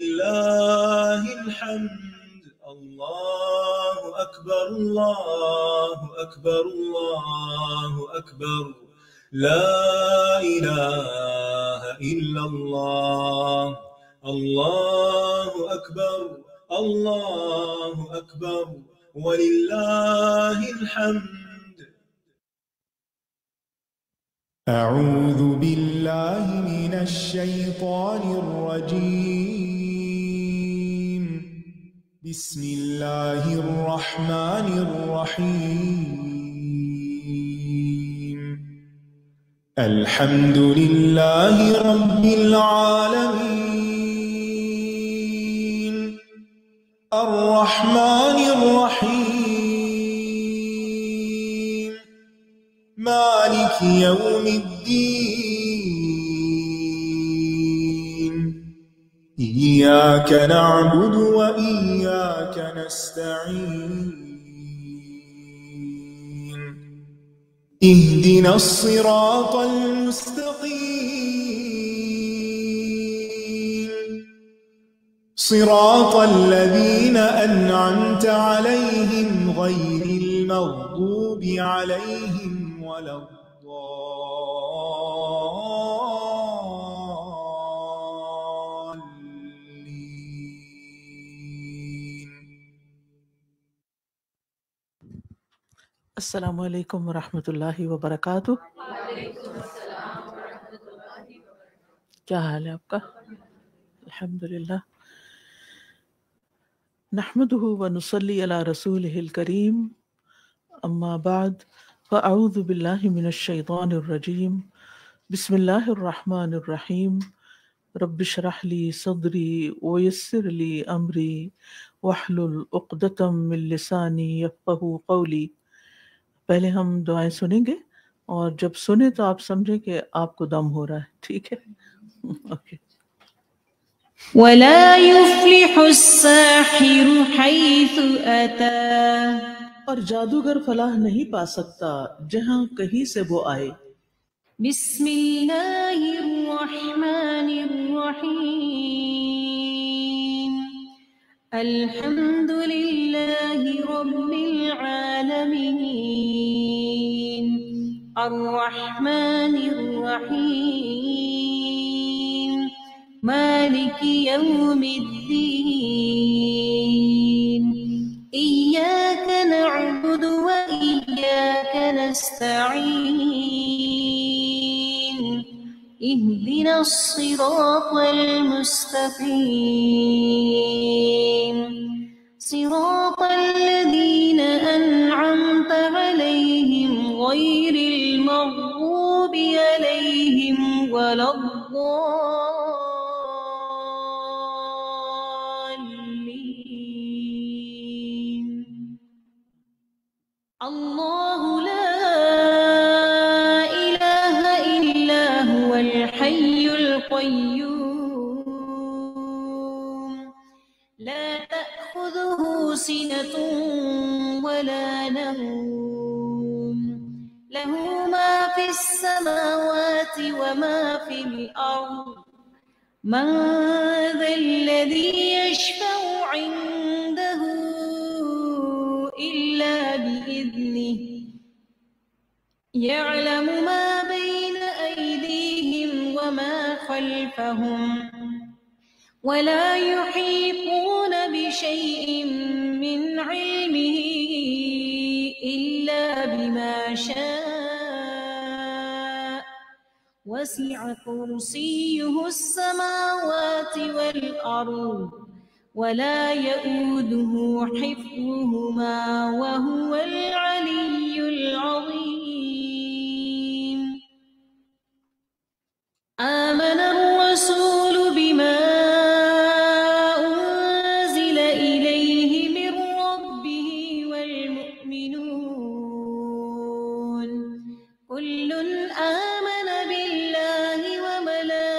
لله الحمد. الله أكبر الله أكبر الله أكبر. لا إله إلا الله. الله أكبر الله أكبر ولله الحمد. أعوذ بالله من الشيطان الرجيم. بسم الله الرحمن الرحيم. الحمد لله رب العالمين. الرحمن الرحيم. مالك يوم الدين. إياك نعبد وإياك نستعين. اهدنا الصراط المستقيم. صراط الذين أنعمت عليهم غير المغضوب عليهم ولا الضالين. السلام علیکم ورحمۃ اللہ وبرکاتہ. کیا حال ہے آپ کا؟ الحمدللہ. نحمده ونصلي على رسوله الكريم. اما بعد فاعوذ باللہ من الشیطان الرجیم. بسم اللہ الرحمن الرحیم. رب اشرح لي صدری ويسر لي امری واحلل عقدۃ من لسانی یفقہوا قولی. پہلے ہم دعائیں سنیں گے اور جب سنیں تو آپ سمجھیں کہ آپ کو دم ہو رہا ہے. ٹھیک ہے؟ اوکے. وَلَا يُفْلِحُ السَّاحِرُ حَيْثُ أَتَى. اور جادوگر فلاح نہیں پا سکتا جہاں کہیں سے وہ آئے. بسم اللہ الرحمن الرحیم. الحمد للہ رب العالمین. الرحمن الرحیم. مالک یوم الدین. إياك نعبد وإياك نستعين. اهدنا الصراط المستقيم. صراط الذين أنعمت عليهم غير المغضوب عليهم ولا اللہ لا الہ الا هو الحی القیوم. لا تأخذه سنة ولا نوم. له ما في السماوات وما في الأرض. من ذا الذي يشفع عنده إلا بإذنه. يعلم ما بين أيديهم وما خلفهم ولا يحيطون بشيء من علمه إلا بما شاء. وسع كرسيه السماوات والأرض ولا يؤوده حفظهما وهو العلي العظيم. آمن الرسول بما أنزل إليه من ربه والمؤمنون كل آمن بالله وملائكته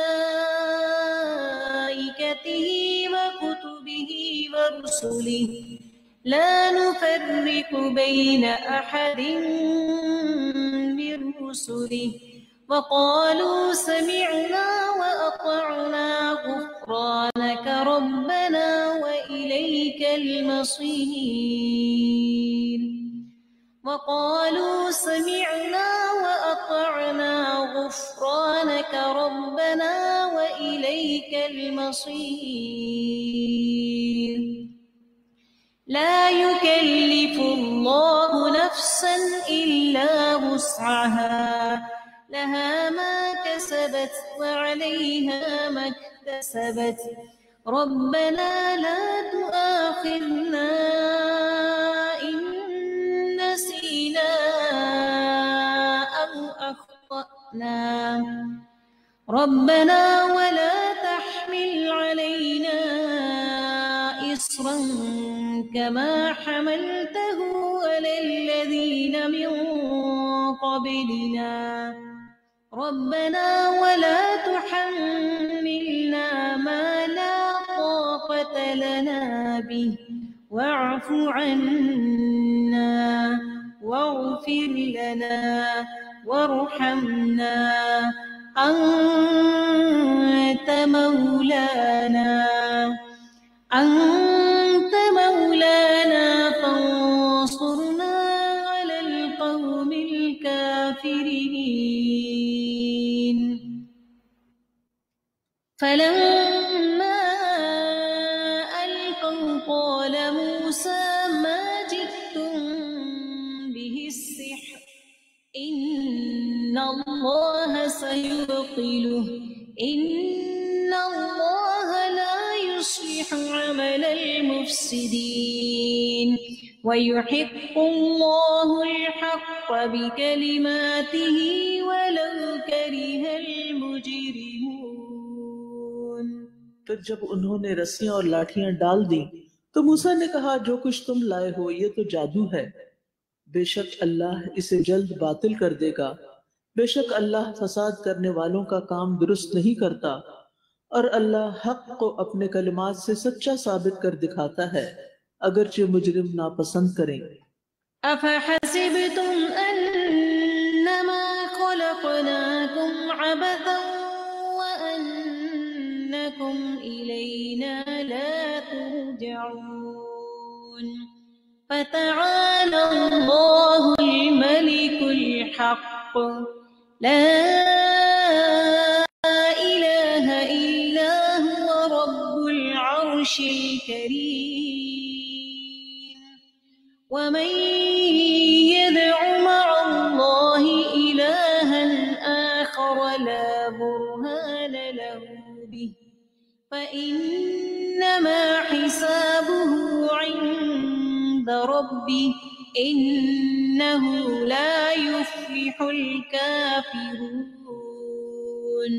وكتبه ورسله لا نفرق بين أحد من رسله وقالوا سمعنا وأطعنا غفرانك ربنا وإليك المصير. وقالوا سمعنا وأطعنا غفرانك ربنا وإليك المصير. لا يكلف الله نفسا إلا وسعها لها ما كسبت وعليها ما اكتسبت ربنا لا تؤاخذنا إن نسينا أو أخطأنا ربنا ولا تحمل علينا إصرا كما حملته على الذين من قبلنا ربنا ولا تحملنا ما لا طاقة لنا به واعف عنا واغفر لنا وارحمنا أنت مولانا فانصرنا على القوم الكافرين. فلما ألقوا قال موسى ما جئتم به السحر إن الله سيبطله إن الله لا يصلح عمل المفسدين ويحق الله الحق بكلماته ولو كره المجرمون. پھر جب انہوں نے رسیاں اور لاٹھیاں ڈال دیں تو موسیٰ نے کہا جو کچھ تم لائے ہو یہ تو جادو ہے، بے شک اللہ اسے جلد باطل کر دے گا، بے شک اللہ فساد کرنے والوں کا کام درست نہیں کرتا، اور اللہ حق کو اپنے کلمات سے سچا ثابت کر دکھاتا ہے اگرچہ مجرم ناپسند کریں۔ أفحسبتم أنما خلقناكم عبثا وأنكم إلينا لا ترجعون فتعالى الله الملك الحق لا إله إلا هو رب العرش الكريم. ومن يدع مع الله إلها آخر لا برهان له به فإنما حسابه عند ربه إنه لا يفلح الكافرون.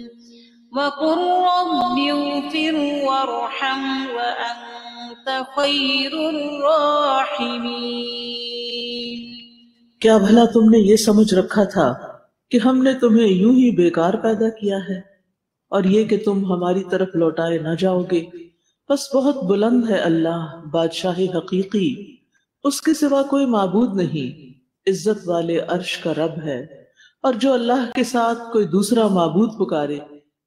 وقل رب اغفر وارحم وأنت خير الراحمين. کیا بھلا تم نے یہ سمجھ رکھا تھا کہ ہم نے تمہیں یوں ہی بیکار پیدا کیا ہے اور یہ کہ تم ہماری طرف لوٹائے نہ جاؤ گے؟ بس بہت بلند ہے اللہ بادشاہ حقیقی، اس کے سوا کوئی معبود نہیں، عزت والے عرش کا رب ہے، اور جو اللہ کے ساتھ کوئی دوسرا معبود پکارے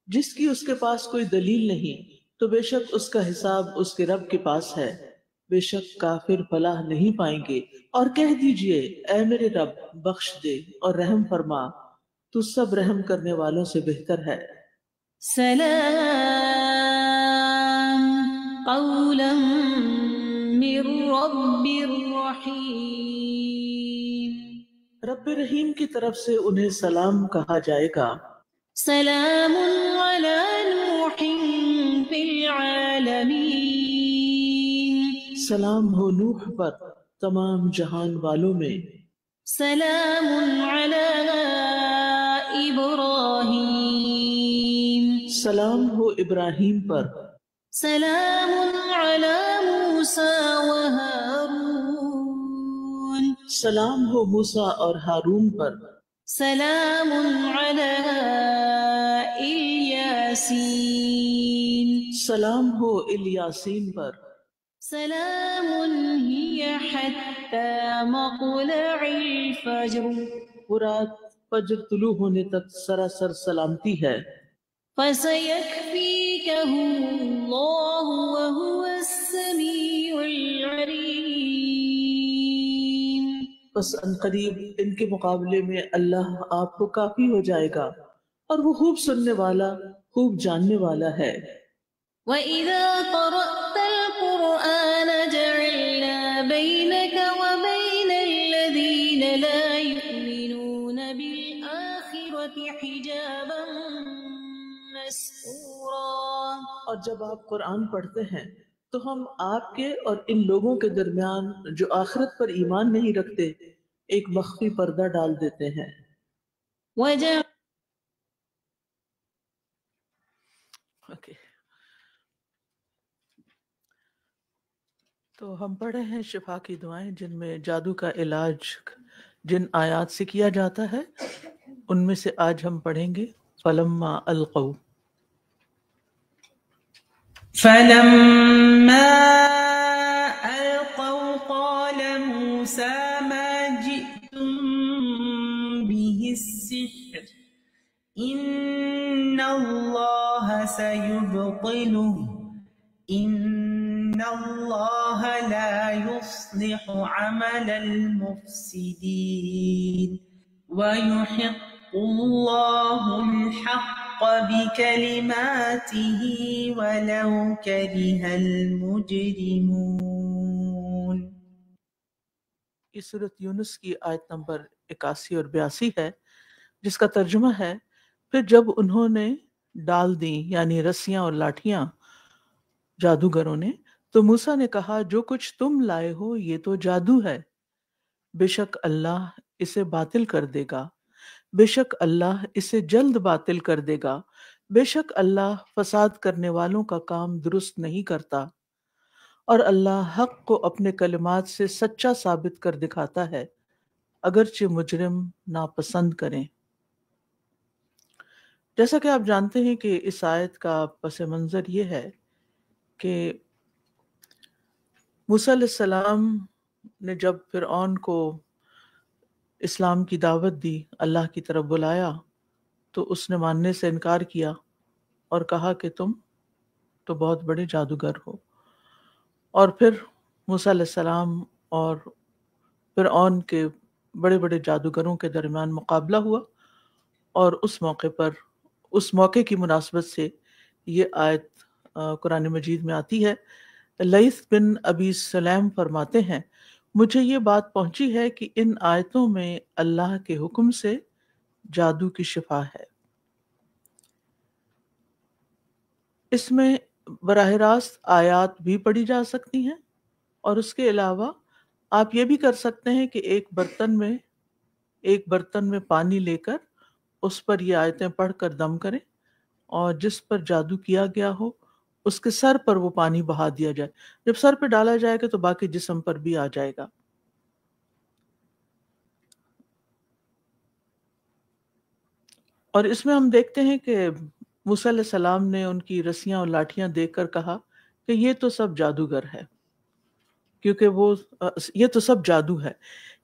جس کی اس کے پاس کوئی دلیل نہیں تو بے شک اس کا حساب اس کے رب کے پاس ہے، بے شک کافر فلاح نہیں پائیں گے۔ اور کہہ دیجئے اے میرے رب بخش دے اور رحم فرما، تو سب رحم کرنے والوں سے بہتر ہے۔ سلام قولا من رب رحیم. رب رحیم کی طرف سے انہیں سلام کہا جائے گا۔ سلام علی نوح فی العالمین. سلام ہو نوح پر تمام جہان والوں میں۔ سلام علی ابراہیم. سلام ہو ابراہیم پر۔ سلام علی موسیٰ و ہارون. سلام ہو موسیٰ اور ہارون پر۔ سلام علی الیاسین. سلام ہو الیاسین پر۔ سلام ہی حتی مطلع الفجر. وہ رات فجر طلوع ہونے تک سراسر سلامتی ہے۔ فسيكفيكهم الله وهو السميع العليم۔ بس ان قریب ان کے مقابلے میں اللہ آپ کو کافی ہو جائے گا اور وہ خوب سننے والا، خوب جاننے والا ہے۔ وَإِذَا قَرَأْتَ الْقُرْآنَ جَعَلْنَا بَيْنَكَ وَبَيْنَ الَّذِينَ لَا يُؤْمِنُونَ بِالْآخِرَةِ حِجَابًا مَسْتُورًا۔ اور جب آپ قرآن پڑھتے ہیں تو ہم آپ کے اور ان لوگوں کے درمیان جو آخرت پر ایمان نہیں رکھتے ایک مخفی پردہ ڈال دیتے ہیں۔ تو ہم پڑھے ہیں شفا کی دعائیں جن میں جادو کا علاج جن آیات سے کیا جاتا ہے، ان میں سے آج ہم پڑھیں گے فلما القوا۔ فلما ألقوا قال موسى ما جئتم به السحر إن الله سيبطله إن الله لا يصلح عمل المفسدين ويحق الله الحق بكلماته ولو كره المجرمون۔ یہ سورۃ یونس کی آیت نمبر 81 اور 82 ہے، جس کا ترجمہ ہے پھر جب انہوں نے ڈال دیں یعنی رسیاں اور لاٹھیاں جادوگروں نے، تو موسیٰ نے کہا جو کچھ تم لائے ہو یہ تو جادو ہے، بے شک اللہ اسے باطل کر دے گا، بے شک اللہ اسے جلد باطل کر دے گا، بے شک اللہ فساد کرنے والوں کا کام درست نہیں کرتا، اور اللہ حق کو اپنے کلمات سے سچا ثابت کر دکھاتا ہے اگرچہ مجرم ناپسند کریں۔ جیسا کہ آپ جانتے ہیں کہ اس آیت کا پس منظر یہ ہے کہ موسیٰ علیہ السلام نے جب فرعون کو اسلام کی دعوت دی، اللہ کی طرف بلایا، تو اس نے ماننے سے انکار کیا اور کہا کہ تم تو بہت بڑے جادوگر ہو۔ اور پھر موسیٰ علیہ السلام اور فرعون کے بڑے بڑے جادوگروں کے درمیان مقابلہ ہوا، اور اس موقع کی مناسبت سے یہ آیت قرآن مجید میں آتی ہے۔ لیث بن ابی سلیم فرماتے ہیں مجھے یہ بات پہنچی ہے کہ ان آیتوں میں اللہ کے حکم سے جادو کی شفا ہے۔ اس میں براہ راست آیات بھی پڑھی جا سکتی ہیں، اور اس کے علاوہ آپ یہ بھی کر سکتے ہیں کہ ایک برتن میں پانی لے کر اس پر یہ آیتیں پڑھ کر دم کریں، اور جس پر جادو کیا گیا ہو اس کے سر پر وہ پانی بہا دیا جائے۔ جب سر پہ ڈالا جائے گا تو باقی جسم پر بھی آ جائے گا۔ اور اس میں ہم دیکھتے ہیں کہ موسیٰ علیہ السلام نے ان کی رسیاں اور لاٹھیاں دیکھ کر کہا کہ یہ تو سب جادوگر ہے، کیونکہ یہ تو سب جادو ہے،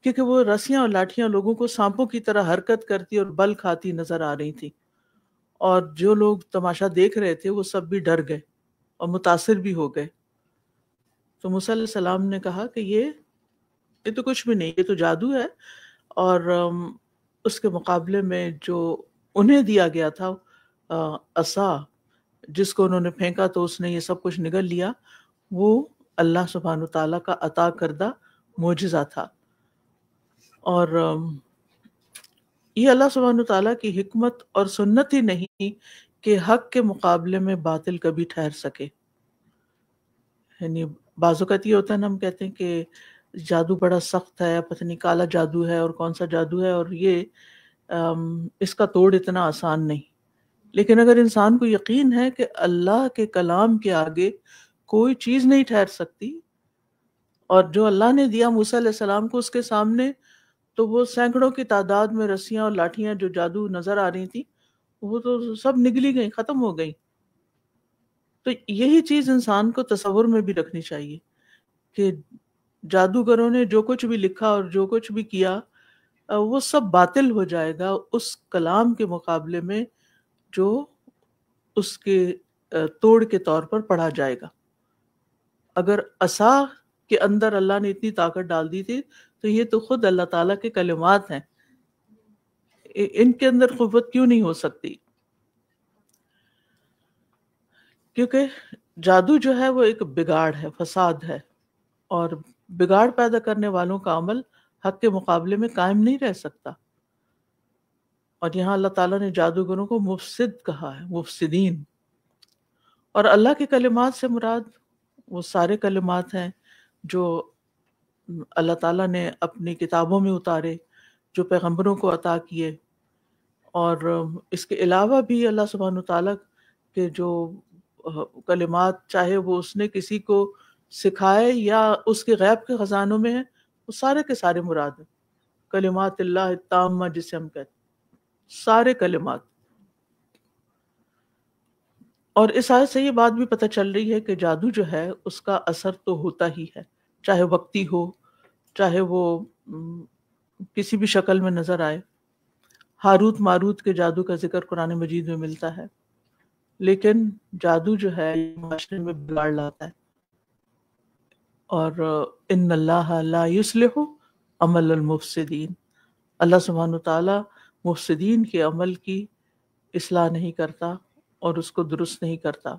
کیونکہ وہ رسیاں اور لاٹھیاں لوگوں کو سانپوں کی طرح حرکت کرتی اور بل کھاتی نظر آ رہی تھی، اور جو لوگ تماشا دیکھ رہے تھے وہ سب بھی ڈر گئے اور متاثر بھی ہو گئے۔ تو موسیٰ علیہ السلام نے کہا کہ یہ تو کچھ بھی نہیں، یہ تو جادو ہے، اور اس کے مقابلے میں جو انہیں دیا گیا تھا عصا، جس کو انہوں نے پھینکا تو اس نے یہ سب کچھ نگل لیا، وہ اللہ سبحانہ وتعالیٰ کا عطا کردہ معجزہ تھا۔ اور یہ اللہ سبحانہ وتعالیٰ کی حکمت اور سنت ہی نہیں کہ حق کے مقابلے میں باطل کبھی ٹھہر سکے۔ یعنی بعض اوقات یہ ہوتا ہے نا، ہم کہتے ہیں کہ جادو بڑا سخت ہے، پتہ نہیں کالا جادو ہے اور کون سا جادو ہے، اور یہ اس کا توڑ اتنا آسان نہیں۔ لیکن اگر انسان کو یقین ہے کہ اللہ کے کلام کے آگے کوئی چیز نہیں ٹھہر سکتی، اور جو اللہ نے دیا موسیٰ علیہ السلام کو اس کے سامنے، تو وہ سینکڑوں کی تعداد میں رسیاں اور لاٹھیاں جو جادو نظر آ رہی تھیں وہ تو سب نگلی گئیں، ختم ہو گئیں۔ تو یہی چیز انسان کو تصور میں بھی رکھنی چاہیے کہ جادوگروں نے جو کچھ بھی لکھا اور جو کچھ بھی کیا، وہ سب باطل ہو جائے گا اس کلام کے مقابلے میں جو اس کے توڑ کے طور پر پڑھا جائے گا۔ اگر عصا کے اندر اللہ نے اتنی طاقت ڈال دی تھی تو یہ تو خود اللہ تعالیٰ کے کلمات ہیں، ان کے اندر قوت کیوں نہیں ہو سکتی؟ کیونکہ جادو جو ہے وہ ایک بگاڑ ہے، فساد ہے، اور بگاڑ پیدا کرنے والوں کا عمل حق کے مقابلے میں قائم نہیں رہ سکتا۔ اور یہاں اللہ تعالیٰ نے جادوگروں کو مفسد کہا ہے، مفسدین۔ اور اللہ کے کلمات سے مراد وہ سارے کلمات ہیں جو اللہ تعالیٰ نے اپنی کتابوں میں اتارے، جو پیغمبروں کو عطا کیے، اور اس کے علاوہ بھی اللہ سبحانہ وتعالیٰ کے جو کلمات، چاہے وہ اس نے کسی کو سکھائے یا اس کے غیب کے خزانوں میں ہیں، وہ سارے کے سارے مراد ہیں۔ کلمات اللہ التامہ جسے ہم کہتے ہیں، سارے کلمات۔ اور اس آیت سے یہ بات بھی پتہ چل رہی ہے کہ جادو جو ہے اس کا اثر تو ہوتا ہی ہے، چاہے وقتی ہو، چاہے وہ کسی بھی شکل میں نظر آئے۔ ہاروت ماروت کے جادو کا ذکر قرآن مجید میں ملتا ہے، لیکن جادو جو ہے معاشرے میں بگاڑ لاتا ہے۔ اور ان اللہ لا یصلح عمل المفسدین، اللہ سبحانہ تعالیٰ مفسدین کے عمل کی اصلاح نہیں کرتا اور اس کو درست نہیں کرتا۔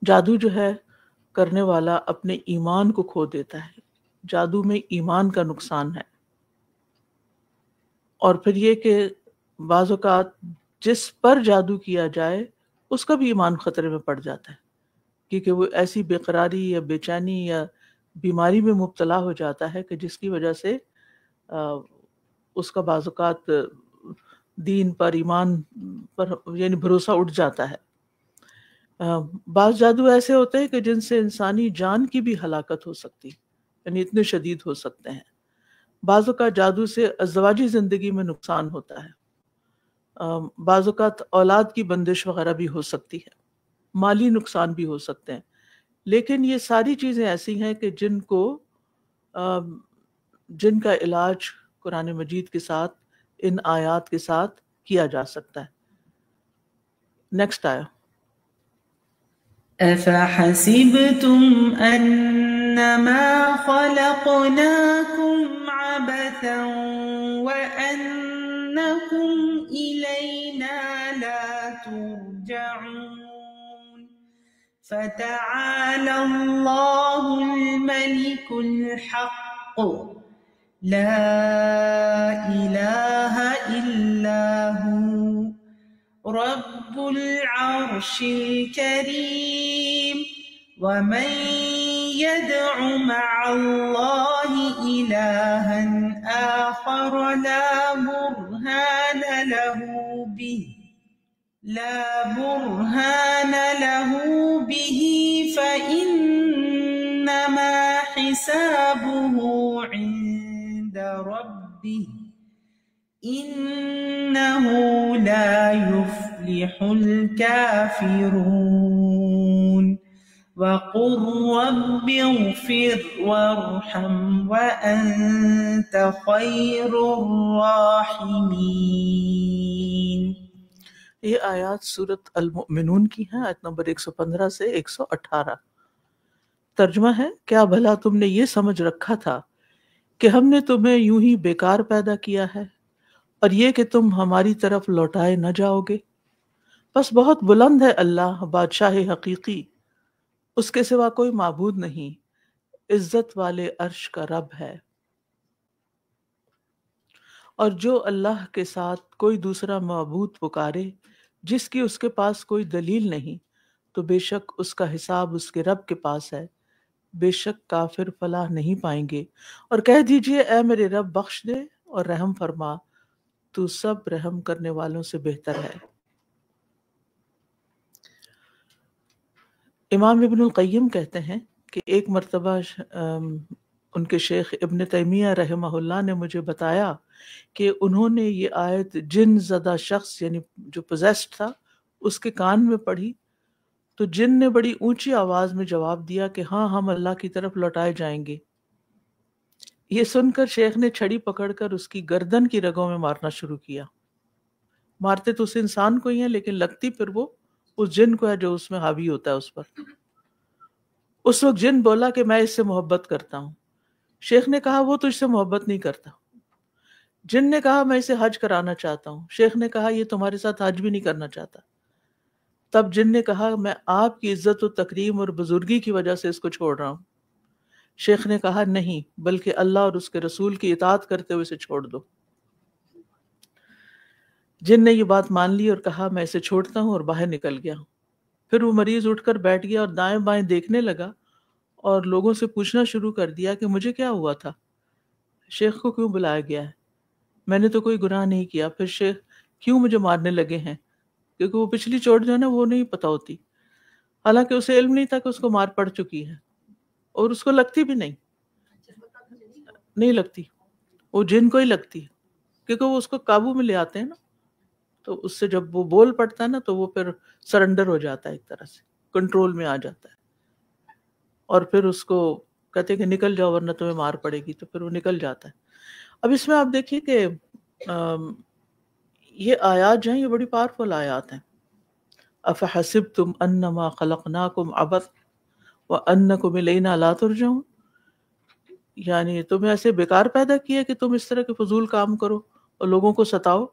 جادو جو ہے کرنے والا اپنے ایمان کو کھو دیتا ہے، جادو میں ایمان کا نقصان ہے۔ اور پھر یہ کہ بعض اوقات جس پر جادو کیا جائے اس کا بھی ایمان خطرے میں پڑ جاتا ہے، کیونکہ وہ ایسی بے قراری یا بے چینی یا بیماری میں مبتلا ہو جاتا ہے کہ جس کی وجہ سے اس کا بعض اوقات دین پر، ایمان پر یعنی بھروسہ اٹھ جاتا ہے۔ بعض جادو ایسے ہوتے ہیں کہ جن سے انسانی جان کی بھی ہلاکت ہو سکتی، یعنی اتنے شدید ہو سکتے ہیں۔ بعض اوقات جادو سے ازدواجی زندگی میں نقصان ہوتا ہے، بعض اوقات اولاد کی بندش وغیرہ بھی ہو سکتی ہے، مالی نقصان بھی ہو سکتے ہیں۔ لیکن یہ ساری چیزیں ایسی ہیں کہ جن کا علاج قرآن مجید کے ساتھ، ان آیات کے ساتھ کیا جا سکتا ہے۔ نیکسٹ آیا۔ أَفَحَسِبْتُمْ أَنَّمَا خَلَقْنَاكُمْ عَبَثًا وَأَنَّكُمْ إِلَيْنَا لَا تُرْجَعُونَ فَتَعَالَى اللَّهُ الْمَلِكُ الْحَقُّ لَا إِلَٰهَ إِلَّا هُوَ رب العرش الكريم ومن يدع مع الله إلها آخر لا برهان له به فإنما حسابه عند ربه إنه لا يفلح الكافرون وقل رب اغفر وارحم وأنت خير الراحمين۔ یہ آیات سورۃ المؤمنون کی ہیں، آیت نمبر 115 سے 118۔ ترجمہ ہے، کیا بھلا تم نے یہ سمجھ رکھا تھا کہ ہم نے تمہیں یوں ہی بیکار پیدا کیا ہے اور یہ کہ تم ہماری طرف لوٹائے نہ جاؤ گے؟ بس بہت بلند ہے اللہ، بادشاہ حقیقی، اس کے سوا کوئی معبود نہیں، عزت والے عرش کا رب ہے۔ اور جو اللہ کے ساتھ کوئی دوسرا معبود پکارے جس کی اس کے پاس کوئی دلیل نہیں، تو بے شک اس کا حساب اس کے رب کے پاس ہے، بے شک کافر فلاح نہیں پائیں گے۔ اور کہہ دیجئے اے میرے رب بخش دے اور رحم فرما، تو سب رحم کرنے والوں سے بہتر ہے۔ امام ابن القیم کہتے ہیں کہ ایک مرتبہ ان کے شیخ ابن تیمیہ رحمہ اللہ نے مجھے بتایا کہ انہوں نے یہ آیت جن زدہ شخص یعنی جو پوزیسڈ تھا اس کے کان میں پڑھی، تو جن نے بڑی اونچی آواز میں جواب دیا کہ ہاں ہم اللہ کی طرف لوٹائے جائیں گے۔ یہ سن کر شیخ نے چھڑی پکڑ کر اس کی گردن کی رگوں میں مارنا شروع کیا. مارتے تو اس انسان کو ہی ہیں لیکن لگتی پھر وہ اس جن کو ہے جو اس میں حاوی ہوتا ہے اس پر. اس وقت جن بولا کہ میں اس سے محبت کرتا ہوں. شیخ نے کہا وہ تجھ سے محبت نہیں کرتا. جن نے کہا میں اسے حج کرانا چاہتا ہوں. شیخ نے کہا یہ تمہارے ساتھ حج بھی نہیں کرنا چاہتا. تب جن نے کہا میں آپ کی عزت و تکریم اور بزرگی کی وجہ سے اس کو چھوڑ رہا ہوں. شیخ نے کہا نہیں بلکہ اللہ اور اس کے رسول کی اطاعت کرتے ہوئے اسے چھوڑ دو. جن نے یہ بات مان لی اور کہا میں اسے چھوڑتا ہوں اور باہر نکل گیا. پھر وہ مریض اٹھ کر بیٹھ گیا اور دائیں بائیں دیکھنے لگا اور لوگوں سے پوچھنا شروع کر دیا کہ مجھے کیا ہوا تھا, شیخ کو کیوں بلایا گیا ہے, میں نے تو کوئی گناہ نہیں کیا, پھر شیخ کیوں مجھے مارنے لگے ہیں. کیونکہ وہ پچھلی چوٹ جو ہے نا وہ نہیں پتہ ہوتی, حالانکہ اسے علم نہیں تھا کہ اس کو مار پڑ چکی ہے اور اس کو لگتی بھی نہیں لگتی, وہ جن کو ہی لگتی ہے کیونکہ وہ اس کو قابو میں لے آتے ہیں نا. تو اس سے جب وہ بول پڑتا ہے نا تو وہ پھر سرنڈر ہو جاتا ہے, ایک طرح سے کنٹرول میں آ جاتا ہے, اور پھر اس کو کہتے ہیں کہ نکل جاؤ ورنہ تمہیں مار پڑے گی, تو پھر وہ نکل جاتا ہے. اب اس میں آپ دیکھیے کہ یہ آیات جو ہیں یہ بڑی پاورفل آیات ہیں. افحسبتم انما خلقناکم عبث وانکم الینا لا ترجعون, یعنی تمہیں ایسے بیکار پیدا کیا کہ تم اس طرح کے فضول کام کرو اور لوگوں کو ستاؤ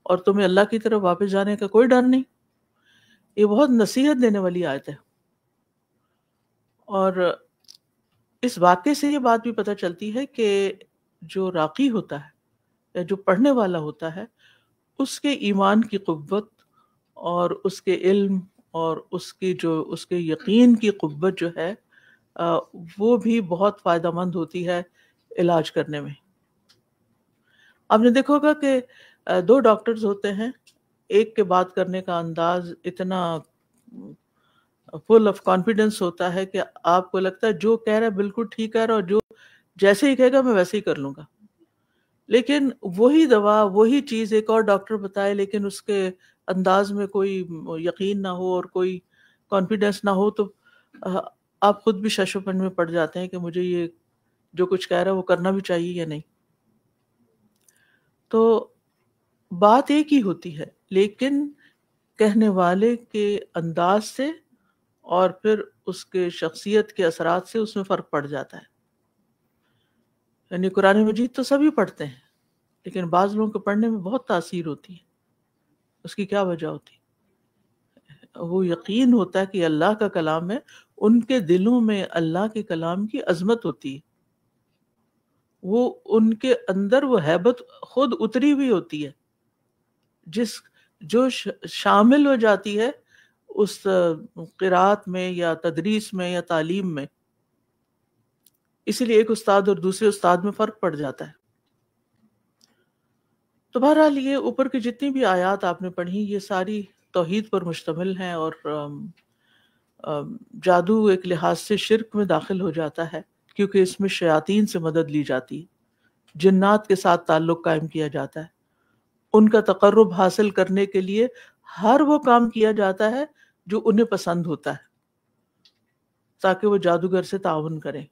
اور تمہیں اللہ کی طرف واپس جانے کا کوئی ڈر نہیں. یہ بہت نصیحت دینے والی آیت ہے. اور اس واقعے سے یہ بات بھی پتہ چلتی ہے کہ جو راقی ہوتا ہے یا جو پڑھنے والا ہوتا ہے اس کے ایمان کی قوت اور اس کے علم اور اس کے یقین کی قوت جو ہے وہ بھی بہت فائدہ مند ہوتی ہے علاج کرنے میں. آپ نے دیکھا ہوگا کہ دو ڈاکٹرز ہوتے ہیں, ایک کے بات کرنے کا انداز اتنا فل آف کانفیڈنس ہوتا ہے کہ آپ کو لگتا ہے جو کہہ رہا ہے بالکل ٹھیک ہے اور جو جیسے ہی کہے گا میں ویسے ہی کر لوں گا. لیکن وہی دوا وہی چیز ایک اور ڈاکٹر بتائے لیکن اس کے انداز میں کوئی یقین نہ ہو اور کوئی کانفیڈنس نہ ہو, تو آپ خود بھی ششوپن میں پڑ جاتے ہیں کہ مجھے یہ جو کچھ کہہ رہا ہے وہ کرنا بھی چاہیے یا نہیں. تو بات ایک ہی ہوتی ہے لیکن کہنے والے کے انداز سے اور پھر اس کے شخصیت کے اثرات سے اس میں فرق پڑ جاتا ہے. یعنی قرآن مجید تو سبھی پڑھتے ہیں لیکن بعض لوگوں کو پڑھنے میں بہت تاثیر ہوتی ہے. اس کی کیا وجہ ہوتی ہے؟ وہ یقین ہوتا ہے کہ اللہ کا کلام ہے, ان کے دلوں میں اللہ کے کلام کی عظمت ہوتی ہے, وہ ان کے اندر وہ ہیبت خود اتری ہوئی ہوتی ہے جو شامل ہو جاتی ہے اس قرات میں یا تدریس میں یا تعلیم میں. اسی لیے ایک استاد اور دوسرے استاد میں فرق پڑ جاتا ہے. تو بہرحال یہ اوپر کی جتنی بھی آیات آپ نے پڑھی یہ ساری توحید پر مشتمل ہیں, اور جادو ایک لحاظ سے شرک میں داخل ہو جاتا ہے کیونکہ اس میں شیاطین سے مدد لی جاتی ہے, جنات کے ساتھ تعلق قائم کیا جاتا ہے, ان کا تقرب حاصل کرنے کے لیے ہر وہ کام کیا جاتا ہے جو انہیں پسند ہوتا ہے تاکہ وہ جادوگر سے تعاون کریں.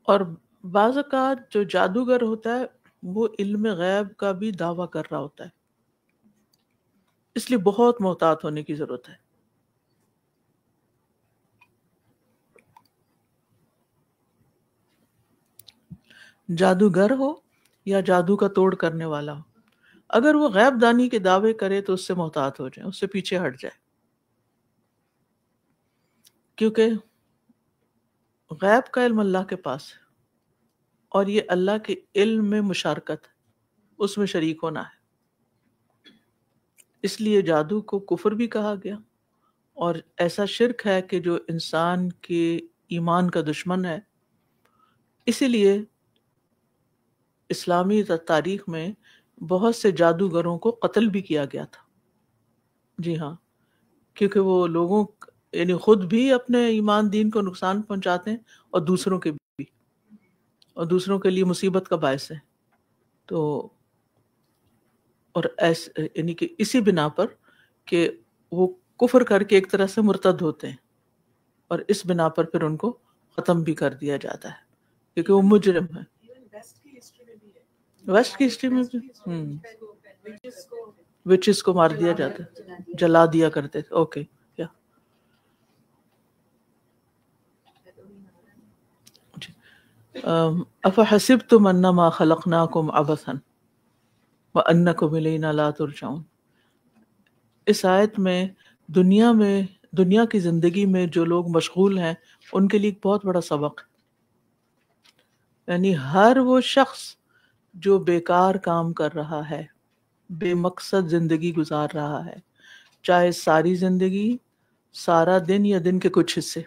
اور بعض اوقات جو جادوگر ہوتا ہے وہ علم غیب کا بھی دعویٰ کر رہا ہوتا ہے, اس لیے بہت محتاط ہونے کی ضرورت ہے. جادوگر ہو یا جادو کا توڑ کرنے والا ہو, اگر وہ غیب دانی کے دعوے کرے تو اس سے محتاط ہو جائے, اس سے پیچھے ہٹ جائے, کیونکہ غیب کا علم اللہ کے پاس ہے اور یہ اللہ کے علم میں مشارکت ہے, اس میں شریک ہونا ہے. اس لیے جادو کو کفر بھی کہا گیا اور ایسا شرک ہے کہ جو انسان کے ایمان کا دشمن ہے. اسی لیے اسلامی تاریخ میں بہت سے جادوگروں کو قتل بھی کیا گیا تھا. جی ہاں, کیونکہ وہ لوگوں یعنی خود بھی اپنے ایمان دین کو نقصان پہنچاتے ہیں اور دوسروں کے بھی, اور دوسروں کے لیے مصیبت کا باعث ہے. تو اور یعنی کہ اسی بنا پر کہ وہ کفر کر کے ایک طرح سے مرتد ہوتے ہیں اور اس بنا پر پھر ان کو ختم بھی کر دیا جاتا ہے کیونکہ وہ مجرم ہے. ویسٹ کی ہسٹری میں بھی وچز کو مار دیا جاتا ہے، جلا دیا کرتے تھے. اوکے کیا افحسبتم انما خلقناکم عبثا وانکم الینا لا ترجعون. اس آیت میں دنیا کی زندگی میں جو لوگ مشغول ہیں ان کے لیے ایک بہت بڑا سبق ہے. یعنی ہر وہ شخص جو بیکار کام کر رہا ہے، بے مقصد زندگی گزار رہا ہے، چاہے ساری زندگی، سارا دن یا دن کے کچھ حصے،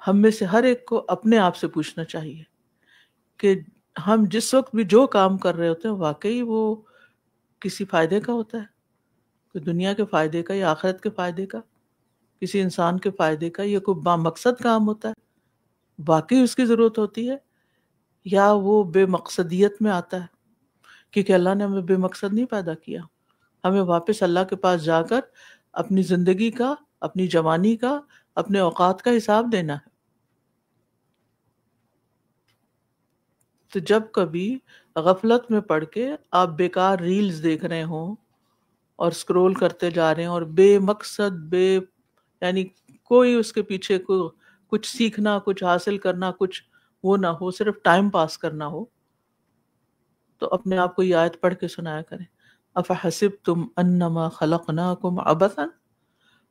ہم میں سے ہر ایک کو اپنے آپ سے پوچھنا چاہیے کہ ہم جس وقت بھی جو کام کر رہے ہوتے ہیں واقعی وہ کسی فائدے کا ہوتا ہے، کوئی دنیا کے فائدے کا یا آخرت کے فائدے کا، کسی انسان کے فائدے کا، یا کوئی بامقصد کام ہوتا ہے واقعی اس کی ضرورت ہوتی ہے، یا وہ بے مقصدیت میں آتا ہے. کیونکہ اللہ نے ہمیں بے مقصد نہیں پیدا کیا. ہمیں واپس اللہ کے پاس جا کر اپنی زندگی کا، اپنی جوانی کا، اپنے اوقات کا حساب دینا ہے. تو جب کبھی غفلت میں پڑ کے آپ بیکار ریلز دیکھ رہے ہوں اور سکرول کرتے جا رہے ہیں اور بے مقصد یعنی کوئی اس کے پیچھے کچھ سیکھنا، کچھ حاصل کرنا، کچھ وہ نہ ہو، صرف ٹائم پاس کرنا ہو، تو اپنے آپ کو یہ آیت پڑھ کے سنایا کریں. افحسبتم انما خلقناکم عبثا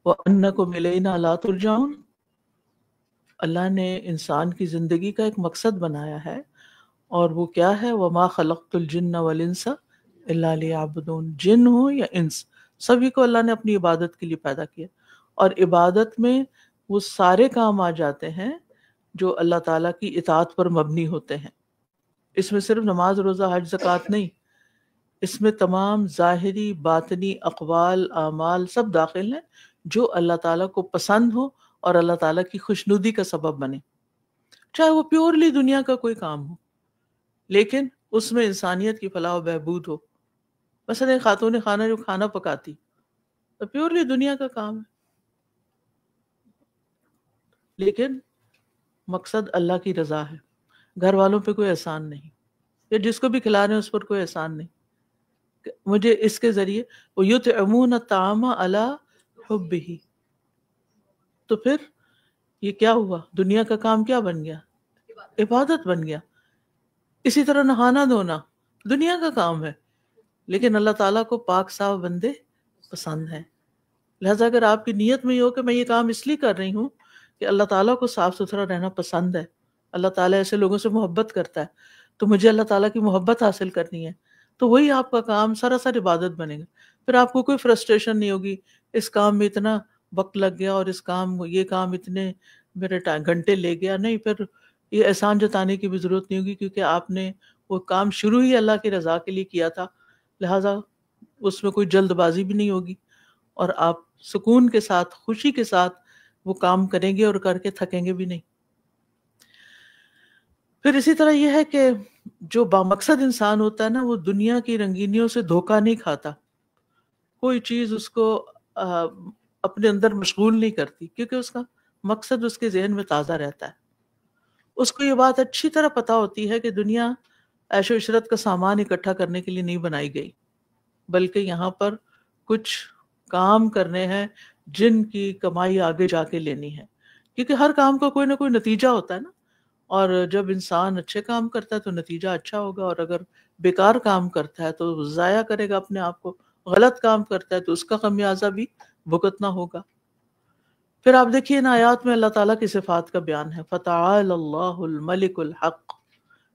وانکم الینا لا ترجعون. اللہ نے انسان کی زندگی کا ایک مقصد بنایا ہے، اور وہ کیا ہے؟ وما خلقت الجن والانس الا لیعبدون. جن ہو یا انس، سبھی کو اللہ نے اپنی عبادت کے لیے پیدا کیا، اور عبادت میں وہ سارے کام آ جاتے ہیں جو اللہ تعالیٰ کی اطاعت پر مبنی ہوتے ہیں. اس میں صرف نماز، روزہ، حج، زکوٰۃ نہیں، اس میں تمام ظاہری، باطنی اقوال، اعمال سب داخل ہیں جو اللہ تعالیٰ کو پسند ہو اور اللہ تعالیٰ کی خوشنودی کا سبب بنے. چاہے وہ پیورلی دنیا کا کوئی کام ہو لیکن اس میں انسانیت کی فلاح و بہبود ہو. مثلا ایک خاتون خانہ جو کھانا پکاتی، تو پیورلی دنیا کا کام ہے لیکن مقصد اللہ کی رضا ہے، گھر والوں پہ کوئی احسان نہیں، یا جس کو بھی کھلا رہے ہیں اس پر کوئی احسان نہیں. مجھے اس کے ذریعے وَيُطْعِمُونَ الطَّعَامَ عَلَى حُبِّهِ. تو پھر یہ کیا ہوا؟ دنیا کا کام کیا بن گیا؟ عبادت بن گیا. اسی طرح نہانا دھونا دنیا کا کام ہے لیکن اللہ تعالیٰ کو پاک صاف بندے پسند ہیں. لہٰذا اگر آپ کی نیت میں یہ ہو کہ میں یہ کام اس لیے کر رہی ہوں کہ اللہ تعالیٰ کو صاف ستھرا رہنا پسند ہے، اللہ تعالیٰ ایسے لوگوں سے محبت کرتا ہے، تو مجھے اللہ تعالیٰ کی محبت حاصل کرنی ہے، تو وہی آپ کا کام سراسر عبادت بنے گا. پھر آپ کو کوئی فرسٹریشن نہیں ہوگی اس کام میں اتنا وقت لگ گیا اور یہ کام اتنے میرے گھنٹے لے گیا. نہیں، پھر یہ احسان جتانے کی بھی ضرورت نہیں ہوگی کیونکہ آپ نے وہ کام شروع ہی اللہ کی رضا کے لیے کیا تھا، لہٰذا اس میں کوئی جلد بازی بھی نہیں ہوگی اور آپ سکون کے ساتھ، خوشی کے ساتھ وہ کام کریں گے اور کر کے تھکیں گے بھی نہیں. پھر اسی طرح یہ ہے کہ جو بامقصد انسان ہوتا ہے نا، وہ دنیا کی رنگینیوں سے دھوکہ نہیں کھاتا. کوئی چیز اس کو اپنے اندر مشغول نہیں کرتی کیونکہ اس کا مقصد اس کے ذہن میں تازہ رہتا ہے. اس کو یہ بات اچھی طرح پتہ ہوتی ہے کہ دنیا عیش و عشرت کا سامان اکٹھا کرنے کے لیے نہیں بنائی گئی، بلکہ یہاں پر کچھ کام کرنے ہیں جن کی کمائی آگے جا کے لینی ہے. کیونکہ ہر کام کا کوئی نہ کوئی نتیجہ ہوتا ہے نا، اور جب انسان اچھے کام کرتا ہے تو نتیجہ اچھا ہوگا، اور اگر بیکار کام کرتا ہے تو ضائع کرے گا اپنے آپ کو، غلط کام کرتا ہے تو اس کا خمیازہ بھی بھگتنا ہوگا. پھر آپ دیکھیے ان آیات میں اللہ تعالیٰ کی صفات کا بیان ہے. فَتَعَالَى اللَّهُ الْمَلِكُ الْحَقُّ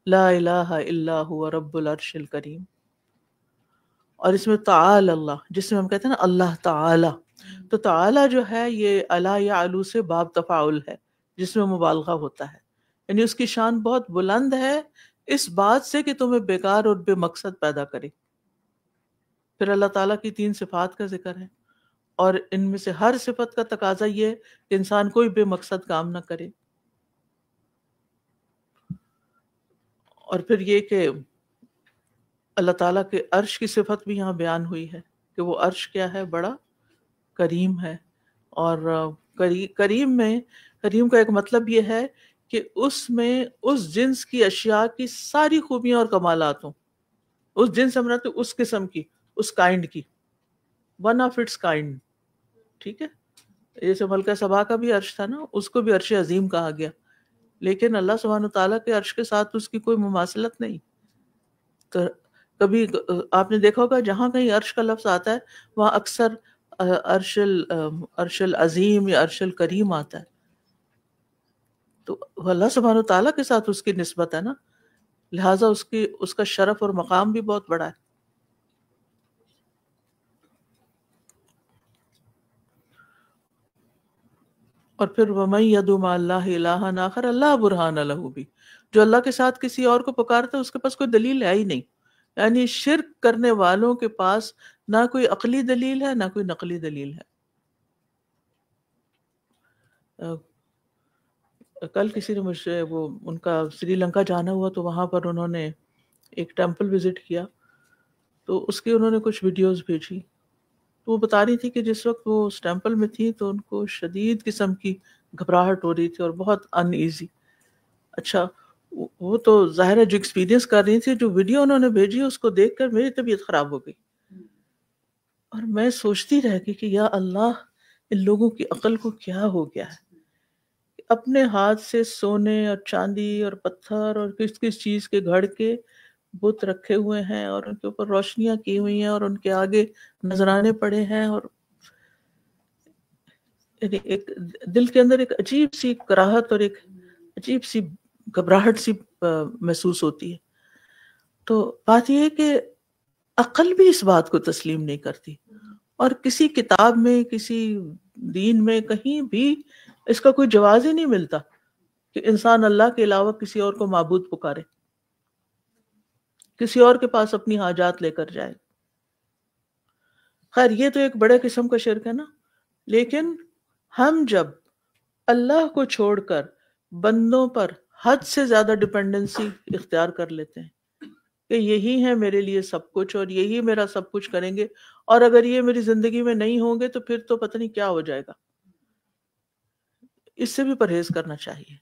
لَا إِلَٰهَ إِلَّا هُوَ رَبُّ الْعَرْشِ الْكَرِيمِ. اور اس میں تعالی اللہ، جس میں ہم کہتے ہیں نا اللہ تعالی، تو تعالی جو ہے یہ علا یا علو سے باب تفاعل ہے جس میں مبالغہ ہوتا ہے، یعنی اس کی شان بہت بلند ہے اس بات سے کہ تمہیں بیکار اور بے مقصد پیدا کرے. پھر اللہ تعالیٰ کی 3 صفات کا ذکر ہے، اور ان میں سے ہر صفت کا تقاضا یہ ہے کہ انسان کوئی بے مقصد کام نہ کرے. اور پھر یہ کہ اللہ تعالیٰ کے عرش کی صفت بھی یہاں بیان ہوئی ہے کہ وہ عرش کیا ہے؟ بڑا کریم ہے، اور کریم کا ایک مطلب یہ ہے کہ اس میں اس جنس کی اشیاء کی ساری خوبیاں اور کمالات ہوں. اس جنس ہم رہتے اس قسم کی، اس کائنڈ کی، ون آف اٹس کائنڈ. ٹھیک ہے، جیسے ملکہ سبا کا بھی عرش تھا نا، اس کو بھی عرش عظیم کہا گیا، لیکن اللہ سبحانہ تعالیٰ کے عرش کے ساتھ اس کی کوئی مماثلت نہیں. تو کبھی آپ نے دیکھا ہوگا جہاں کہیں عرش کا لفظ آتا ہے وہاں اکثر عرش العظیم یا عرش الکریم آتا ہے. تو اللہ سبحانہ تعالیٰ کے ساتھ اس کی نسبت ہے نا، لہٰذا اس کا شرف اور مقام بھی بہت بڑا ہے. اور پھر وَمَن يَدْعُ مَعَ اللَّهِ إِلَٰهًا آخَرَ لَا بُرْهَانَ لَهُ بِهِ، جو اللہ کے ساتھ کسی اور کو پکارتا ہے اس کے پاس کوئی دلیل ہے ہی نہیں. یعنی شرک کرنے والوں کے پاس نہ کوئی عقلی دلیل ہے نہ کوئی نقلی دلیل ہے. کل کسی نے مجھ سے ان کا سری لنکا جانا ہوا تو وہاں پر انہوں نے ایک ٹیمپل وزٹ کیا، تو اس کی انہوں نے کچھ ویڈیوز بھیجی. تو وہ بتا رہی تھی کہ جس وقت وہ اس ٹیمپل میں تھی تو ان کو شدید قسم کی گھبراہٹ ہو رہی تھی اور بہت ان ایزی. اچھا وہ تو ظاہر ہے جو ایکسپیرینس کر رہی تھی، جو ویڈیو انہوں نے بھیجی اس کو دیکھ کر میری طبیعت خراب ہو گئی. اور میں سوچتی رہ گئی کہ یا اللہ، ان لوگوں کی عقل کو کیا ہو گیا ہے، اپنے ہاتھ سے سونے اور چاندی اور پتھر اور کس کس چیز کے گھڑ کے بت رکھے ہوئے ہیں اور ان کے اوپر روشنیاں کی ہوئی ہیں اور ان کے آگے نذرانے پڑے ہیں، اور یعنی ایک دل کے اندر ایک عجیب سی کراہت اور ایک عجیب سی گھبراہٹ سی محسوس ہوتی ہے. تو بات یہ ہے کہ عقل بھی اس بات کو تسلیم نہیں کرتی، اور کسی کتاب میں کسی دین میں کہیں بھی اس کا کوئی جواز ہی نہیں ملتا کہ انسان اللہ کے علاوہ کسی اور کو معبود پکارے، کسی اور کے پاس اپنی حاجات لے کر جائے. خیر یہ تو ایک بڑے قسم کا شرک ہے نا. لیکن ہم جب اللہ کو چھوڑ کر بندوں پر حد سے زیادہ ڈپینڈنسی اختیار کر لیتے ہیں کہ یہی ہے میرے لیے سب کچھ اور یہی میرا سب کچھ کریں گے، اور اگر یہ میری زندگی میں نہیں ہوں گے تو پھر تو پتہ نہیں کیا ہو جائے گا، اس سے بھی پرہیز کرنا چاہیے.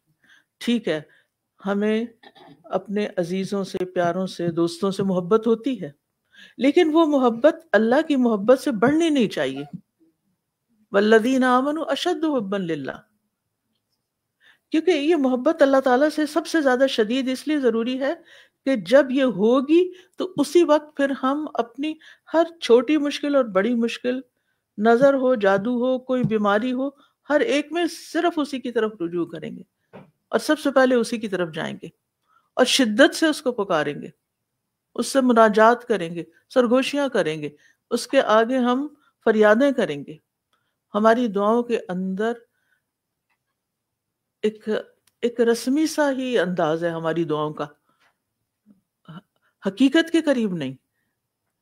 ٹھیک ہے، ہمیں اپنے عزیزوں سے، پیاروں سے، دوستوں سے محبت ہوتی ہے، لیکن وہ محبت اللہ کی محبت سے بڑھنی نہیں چاہیے. والذین آمنوا اشد حبا للہ، کیونکہ یہ محبت اللہ تعالیٰ سے سب سے زیادہ شدید اس لیے ضروری ہے کہ جب یہ ہوگی تو اسی وقت پھر ہم اپنی ہر چھوٹی مشکل اور بڑی مشکل، نظر ہو، جادو ہو، کوئی بیماری ہو، ہر ایک میں صرف اسی کی طرف رجوع کریں گے اور سب سے پہلے اسی کی طرف جائیں گے اور شدت سے اس کو پکاریں گے، اس سے مناجات کریں گے، سرگوشیاں کریں گے، اس کے آگے ہم فریادیں کریں گے. ہماری دعاؤں کے اندر ایک رسمی سا ہی انداز ہے ہماری دعاؤں کا، حقیقت کے قریب نہیں.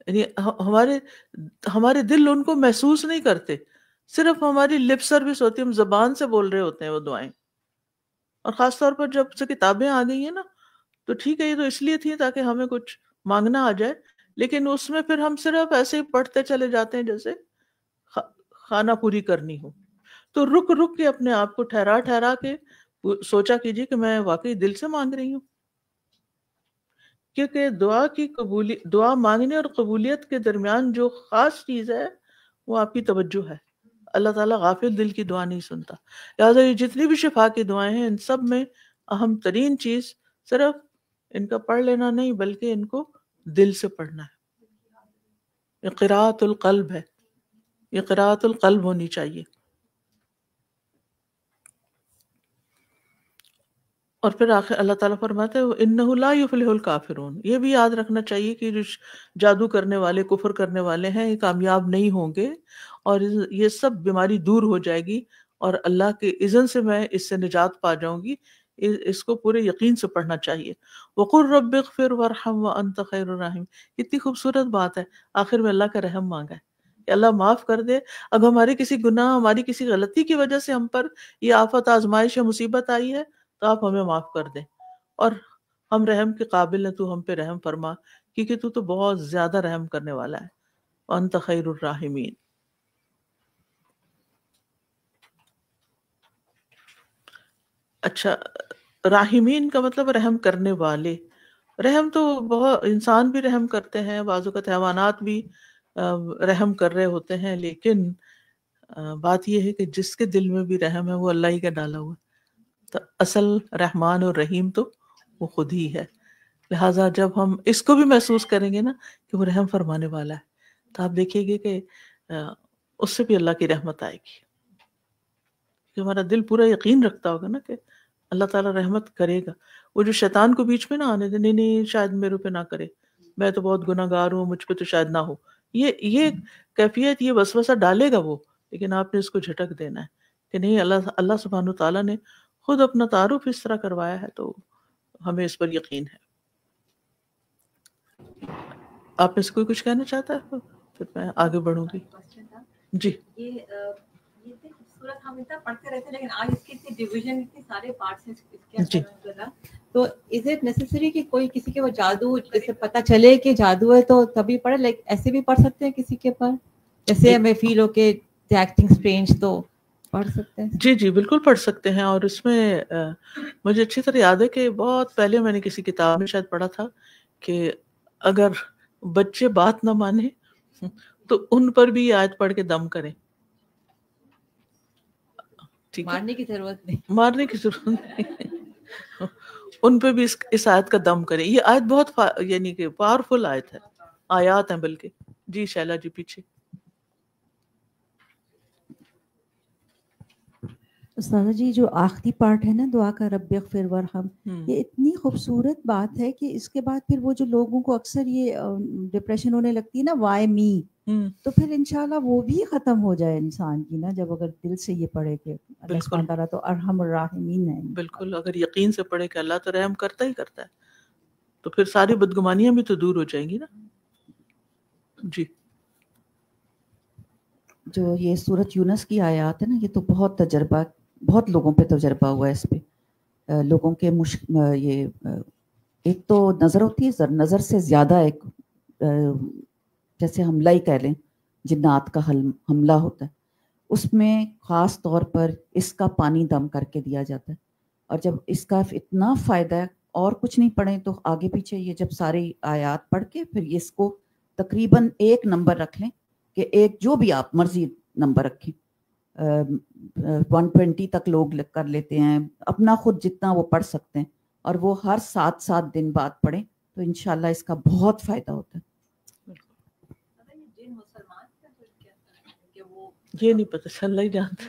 یعنی ہمارے دل ان کو محسوس نہیں کرتے، صرف ہماری لپ سروس ہوتی ہے، ہم زبان سے بول رہے ہوتے ہیں وہ دعائیں. اور خاص طور پر جب سے کتابیں آ گئی ہیں نا، تو ٹھیک ہے یہ تو اس لیے تھی تاکہ ہمیں کچھ مانگنا آ جائے، لیکن اس میں پھر ہم صرف ایسے ہی پڑھتے چلے جاتے ہیں جیسے خانہ پوری کرنی ہو. تو رک رک کے اپنے آپ کو ٹھہرا ٹھہرا کے سوچا کیجیے کہ میں واقعی دل سے مانگ رہی ہوں. کیونکہ دعا مانگنے اور قبولیت کے درمیان جو خاص چیز ہے وہ آپ کی توجہ ہے. اللہ تعالیٰ غافل دل کی دعا نہیں سنتا. لہٰذا یہ جتنی بھی شفا کی دعائیں ہیں ان سب میں اہم ترین چیز صرف ان کا پڑھ لینا نہیں بلکہ ان کو دل سے پڑھنا ہے. یہ قراءۃ القلب ہے، یہ قراءۃ القلب ہونی چاہیے. اور پھر آخر اللہ تعالیٰ فرماتے ہیں اِنَّهُ لَا يُفْلِحُ الْكَافِرُونَ. یہ بھی یاد رکھنا چاہیے کہ جو جادو کرنے والے، کفر کرنے والے ہیں، یہ کامیاب نہیں ہوں گے اور یہ سب بیماری دور ہو جائے گی اور اللہ کے اذن سے میں اس سے نجات پا جاؤں گی. اس کو پورے یقین سے پڑھنا چاہیے. وَقُلْ رَبِّ اغْفِرْ وَارْحَمْ وَأَنْتَ خَيْرُ الرَّاحِمِينَ. کتنی خوبصورت بات ہے، آخر میں اللہ کا رحم مانگا ہے کہ اللہ معاف کر دے. اب ہمارے کسی گناہ، ہماری کسی غلطی کی وجہ سے ہم پر یہ آفت، آزمائش یا مصیبت آئی ہے تو آپ ہمیں معاف کر دیں، اور ہم رحم کے قابل ہیں، تو ہم پہ رحم فرما کیونکہ تو بہت زیادہ رحم کرنے والا ہے. وَأَنْتَ خَيْرُ الرَّاحِمِينَ. اچھا، راحمین کا مطلب رحم کرنے والے. رحم تو بہت انسان بھی رحم کرتے ہیں، بعض اوقات حیوانات بھی رحم کر رہے ہوتے ہیں، لیکن بات یہ ہے کہ جس کے دل میں بھی رحم ہے وہ اللہ ہی کا ڈالا ہوا ہے. تو اصل رحمان اور رحیم تو وہ خود ہی ہے. لہٰذا جب ہم اس کو بھی محسوس کریں گے نا کہ وہ رحم فرمانے والا ہے، تو آپ دیکھیے گے کہ اس سے بھی اللہ کی رحمت آئے گی. کہ ہمارا دل پورا یقین رکھتا ہوگا نا کہ اللہ تعالیٰ رحمت کرے گا. وہ جو شیطان کو بیچ میں نہ آنے دے، نہیں شاید میرے پہ نہ کرے، میں تو بہت گناہ گار ہوں، مجھ پہ تو شاید نہ ہو. یہ کیفیت، یہ وسوسہ ڈالے گا وہ، لیکن آپ نے اس کو جھٹک دینا ہے کہ نہیں، اللہ سبحانہ تعالیٰ نے خود اپنا تعارف اس طرح کروایا ہے، تو ہمیں اس پر یقین ہے. آپ میں سے کوئی کچھ کہنا چاہتا ہے؟ پھر میں آگے بڑھوں گی. جی، یہ خوبصورت ہم اتنا پڑھتے رہتے ہیں، لیکن آج اس کی اتنی ڈویژن، اتنے سارے پارٹس ہیں اس کے اندر. تو از اٹ نیسسری کہ کوئی کسی کے وہ جادو جیسے پتہ چلے کہ جادو ہے تو تبھی پڑھے، لائک ایسے بھی پڑھ سکتے ہیں کسی کے پر جیسے ہمیں فیل ہو کہ ایکٹنگ اسٹرینج تو پڑھ سکتے ہیں؟ جی جی بالکل پڑھ سکتے ہیں. اور اس میں مجھے اچھی طرح یاد ہے کہ بہت پہلے میں نے کسی کتاب میں شاید پڑھا تھا کہ اگر بچے بات نہ مانے تو ان پر بھی یہ آیت پڑھ کے دم کریں. مارنے کی ضرورت نہیں، مارنے کی ضرورت نہیں، ان پہ بھی اس آیت کا دم کریں. یہ آیت بہت یعنی کہ پاورفل آیت ہے، آیات ہیں بلکہ. جی شیلا جی پیچھے. استاذہ جی جو آخری پارٹ ہے نا دعا کا رب اغفر ورحم، یہ اتنی خوبصورت بات ہے کہ اس کے بعد پھر وہ جو لوگوں کو اکثر یہ ڈپریشن ہونے لگتی ہے نا، وائی می، تو پھر انشاءاللہ وہ بھی ختم ہو جائے انسان کی نا، جب اگر دل سے یہ پڑھے کہ اللہ سبحانہ تعالیٰ تو ارحم الراحمین ہے. بالکل، اگر یقین سے پڑھے کہ اللہ تو رحم کرتا ہی کرتا ہے، تو پھر ساری بدگمانیاں بھی تو دور ہو جائیں گی نا. جی، جو یہ سورۃ یونس کی آیات ہے نا، یہ تو بہت لوگوں پہ تجربہ ہوا ہے اس پہ. لوگوں کے یہ ایک تو نظر ہوتی ہے، نظر سے زیادہ ایک جیسے حملہ ہی کہہ لیں، جنات کا حملہ ہوتا ہے، اس میں خاص طور پر اس کا پانی دم کر کے دیا جاتا ہے. اور جب اس کا اتنا فائدہ ہے اور کچھ نہیں پڑھیں تو آگے پیچھے یہ جب ساری آیات پڑھ کے پھر اس کو تقریباً ایک نمبر رکھ لیں کہ ایک جو بھی آپ مرضی نمبر رکھیں، 120 تک لوگ کر لیتے ہیں، اپنا خود جتنا وہ پڑھ سکتے ہیں، اور وہ ہر 7 دن بعد پڑھیں تو انشاءاللہ اس کا بہت فائدہ ہوتا ہے. یہ نہیں پتہ، اللہ ہی جانتا.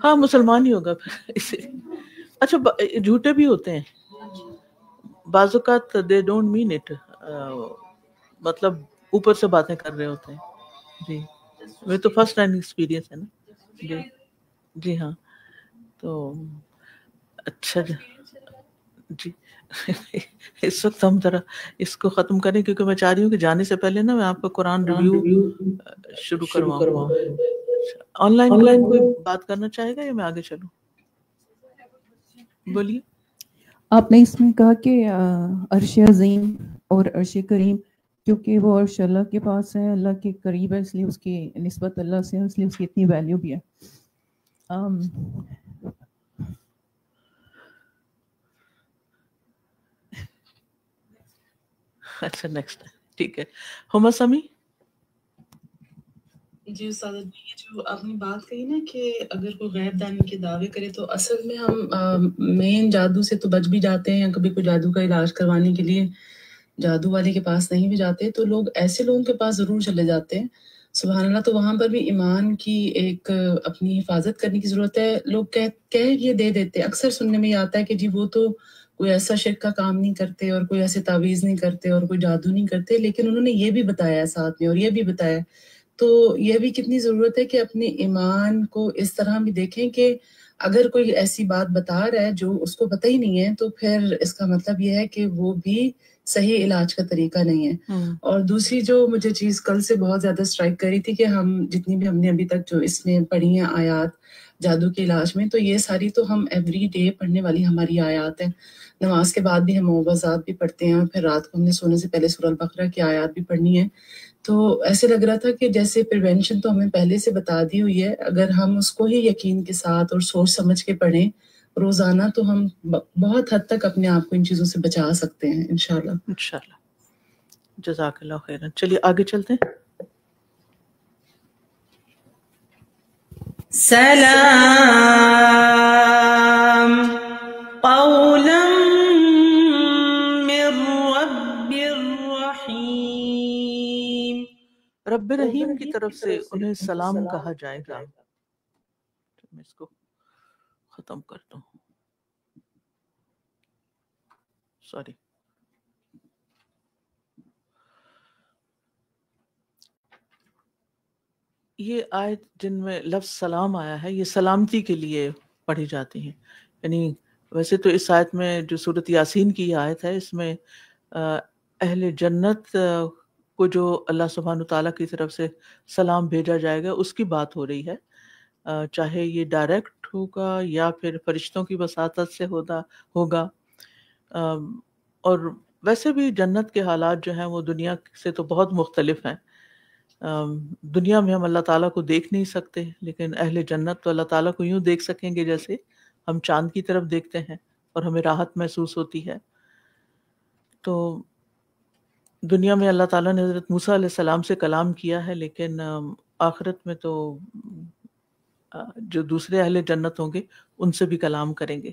ہاں مسلمان ہی ہوگا پھر اسے. اچھا جھوٹے بھی ہوتے ہیں بعض اوقات، دے ڈونٹ مین اٹ، مطلب اوپر سے باتیں کر رہے ہوتے ہیں. جی وہ تو فرسٹ ہینڈ ایکسپیرینس ہے نا. جی جی ہاں. تو اچھا جی اس وقت ہم ذرا اس کو ختم کریں، کیونکہ میں چاہ رہی ہوں کہ جانے سے پہلے نا میں آپ کو قرآن ریویو شروع کرواؤں. آن لائن کوئی بات کرنا چاہے گا یا میں آگے چلوں؟ بولیے. آپ نے اس میں کہا کہ عرش عظیم اور عرش کریم، کیونکہ وہ عرش اللہ کے پاس ہے، اللہ کے قریب ہے، اس لیے اس کی نسبت اللہ سے ہے، اس لیے اس کی اتنی ویلیو بھی ہے. اچھا نیکسٹ ٹھیک ہے. ہما سمی. جی استاد جی، یہ جو آپ نے بات کہی نا کہ اگر کوئی غیب دانی کے دعوے کرے تو اصل میں ہم مین جادو سے تو بچ بھی جاتے ہیں. کبھی کوئی جادو کا علاج کروانے کے لیے جادو والے کے پاس نہیں بھی جاتے تو لوگ ایسے لوگوں کے پاس ضرور چلے جاتے ہیں. سبحان اللہ. تو وہاں پر بھی ایمان کی ایک اپنی حفاظت کرنے کی ضرورت ہے. لوگ کہہ یہ دے دیتے، اکثر سننے میں آتا ہے کہ جی وہ تو کوئی ایسا شرک کا کام نہیں کرتے اور کوئی ایسے تعویذ نہیں کرتے اور کوئی جادو نہیں کرتے، لیکن انہوں نے یہ بھی بتایا ساتھ میں اور یہ بھی بتایا. تو یہ بھی کتنی ضرورت ہے کہ اپنے ایمان کو اس طرح بھی دیکھیں کہ اگر کوئی ایسی بات بتا رہا ہے جو اس کو پتہ ہی نہیں ہے تو پھر اس کا مطلب یہ ہے کہ وہ بھی صحیح علاج کا طریقہ نہیں ہے. اور دوسری جو مجھے چیز کل سے بہت زیادہ اسٹرائک کری تھی کہ ہم جتنی بھی ہم نے ابھی تک جو اس میں پڑھی ہیں آیات جادو کے علاج میں، تو یہ ساری تو ہم ایوری ڈے پڑھنے والی ہماری آیات ہیں. نماز کے بعد بھی ہم معوذات بھی پڑھتے ہیں، پھر رات کو ہم نے سونے سے پہلے سورہ البقرہ کی آیات بھی پڑھنی ہے. تو ایسے لگ رہا تھا کہ جیسے پریونشن تو ہمیں پہلے سے بتا دی ہوئی ہے، اگر ہم اس کو ہی یقین کے ساتھ اور سوچ سمجھ کے پڑھیں روزانہ تو ہم بہت حد تک اپنے آپ کو ان چیزوں سے بچا سکتے ہیں انشاءاللہ۔ انشاءاللہ، جزاک اللہ خیرا۔ چلیے آگے چلتے ہیں۔ سلام قولا من رب رحیم۔ رب رحیم کی طرف سے انہیں سلام کہا جائے گا۔ میں اس کو ختم کرتا ہوں، سوری۔ یہ آیت جن میں لفظ سلام آیا ہے یہ سلامتی کے لیے پڑھی جاتی ہیں، یعنی ویسے تو اس آیت میں جو سورۃ یاسین کی آیت ہے اس میں اہل جنت کو جو اللہ سبحانہ تعالیٰ کی طرف سے سلام بھیجا جائے گا اس کی بات ہو رہی ہے، چاہے یہ ڈائریکٹ ہوگا یا پھر فرشتوں کی وساطت سے ہوگا۔ اور ویسے بھی جنت کے حالات جو ہیں وہ دنیا سے تو بہت مختلف ہیں۔ دنیا میں ہم اللہ تعالیٰ کو دیکھ نہیں سکتے، لیکن اہل جنت تو اللہ تعالیٰ کو یوں دیکھ سکیں گے جیسے ہم چاند کی طرف دیکھتے ہیں، اور ہمیں راحت محسوس ہوتی ہے۔ تو دنیا میں اللہ تعالیٰ نے حضرت موسیٰ علیہ السلام سے کلام کیا ہے، لیکن آخرت میں تو جو دوسرے اہل جنت ہوں گے ان سے بھی کلام کریں گے۔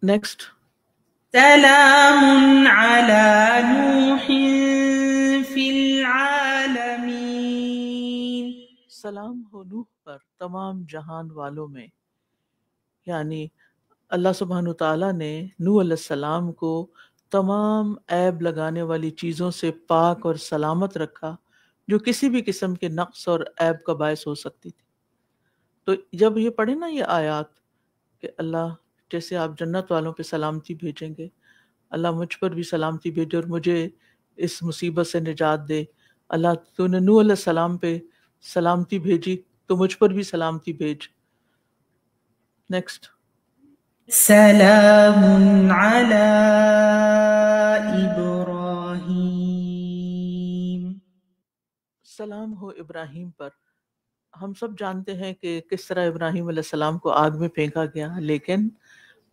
نیکسٹ، سلام علی نوح فی العالمین۔ سلام ہو نوح پر تمام جہان والوں میں، یعنی اللہ سبحانہ تعالیٰ نے نوح علیہ السلام کو تمام عیب لگانے والی چیزوں سے پاک اور سلامت رکھا جو کسی بھی قسم کے نقص اور عیب کا باعث ہو سکتی تھی۔ تو جب یہ پڑھیں نا یہ آیات کہ اللہ جیسے آپ جنت والوں پہ سلامتی بھیجیں گے، اللہ مجھ پر بھی سلامتی بھیجے اور مجھے اس مصیبت سے نجات دے، اللہ تو نے نوح علیہ السلام پہ سلامتی بھیجی تو مجھ پر بھی سلامتی بھیج۔ نیکسٹ، سلام علی ابراہیم۔ سلام ہو ابراہیم پر۔ ہم سب جانتے ہیں کہ کس طرح ابراہیم علیہ السلام کو آگ میں پھینکا گیا، لیکن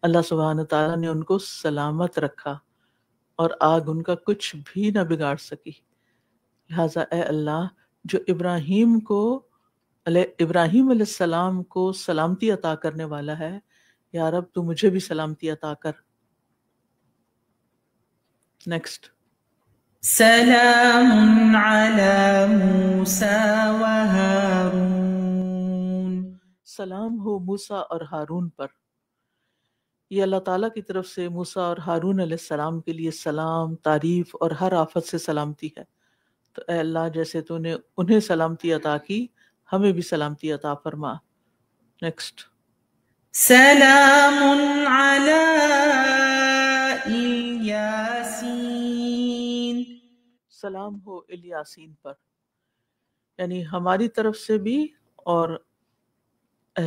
اللہ سبحانہ تعالیٰ نے ان کو سلامت رکھا اور آگ ان کا کچھ بھی نہ بگاڑ سکی۔ لہٰذا اے اللہ جو ابراہیم علیہ السلام کو سلامتی عطا کرنے والا ہے، یا رب تو مجھے بھی سلامتی عطا کر۔ نیکسٹ، سلام علی موسیٰ و ہارون۔ سلام ہو موسیٰ اور ہارون پر۔ یہ اللہ تعالیٰ کی طرف سے موسیٰ اور ہارون علیہ السلام کے لیے سلام، تعریف اور ہر آفت سے سلامتی ہے۔ تو اے اللہ جیسے تو نے انہیں سلامتی عطا کی ہمیں بھی سلامتی عطا فرما۔ نیکسٹ، سلام علی الیاسین۔ سلام ہو الیاسین پر، یعنی ہماری طرف سے بھی اور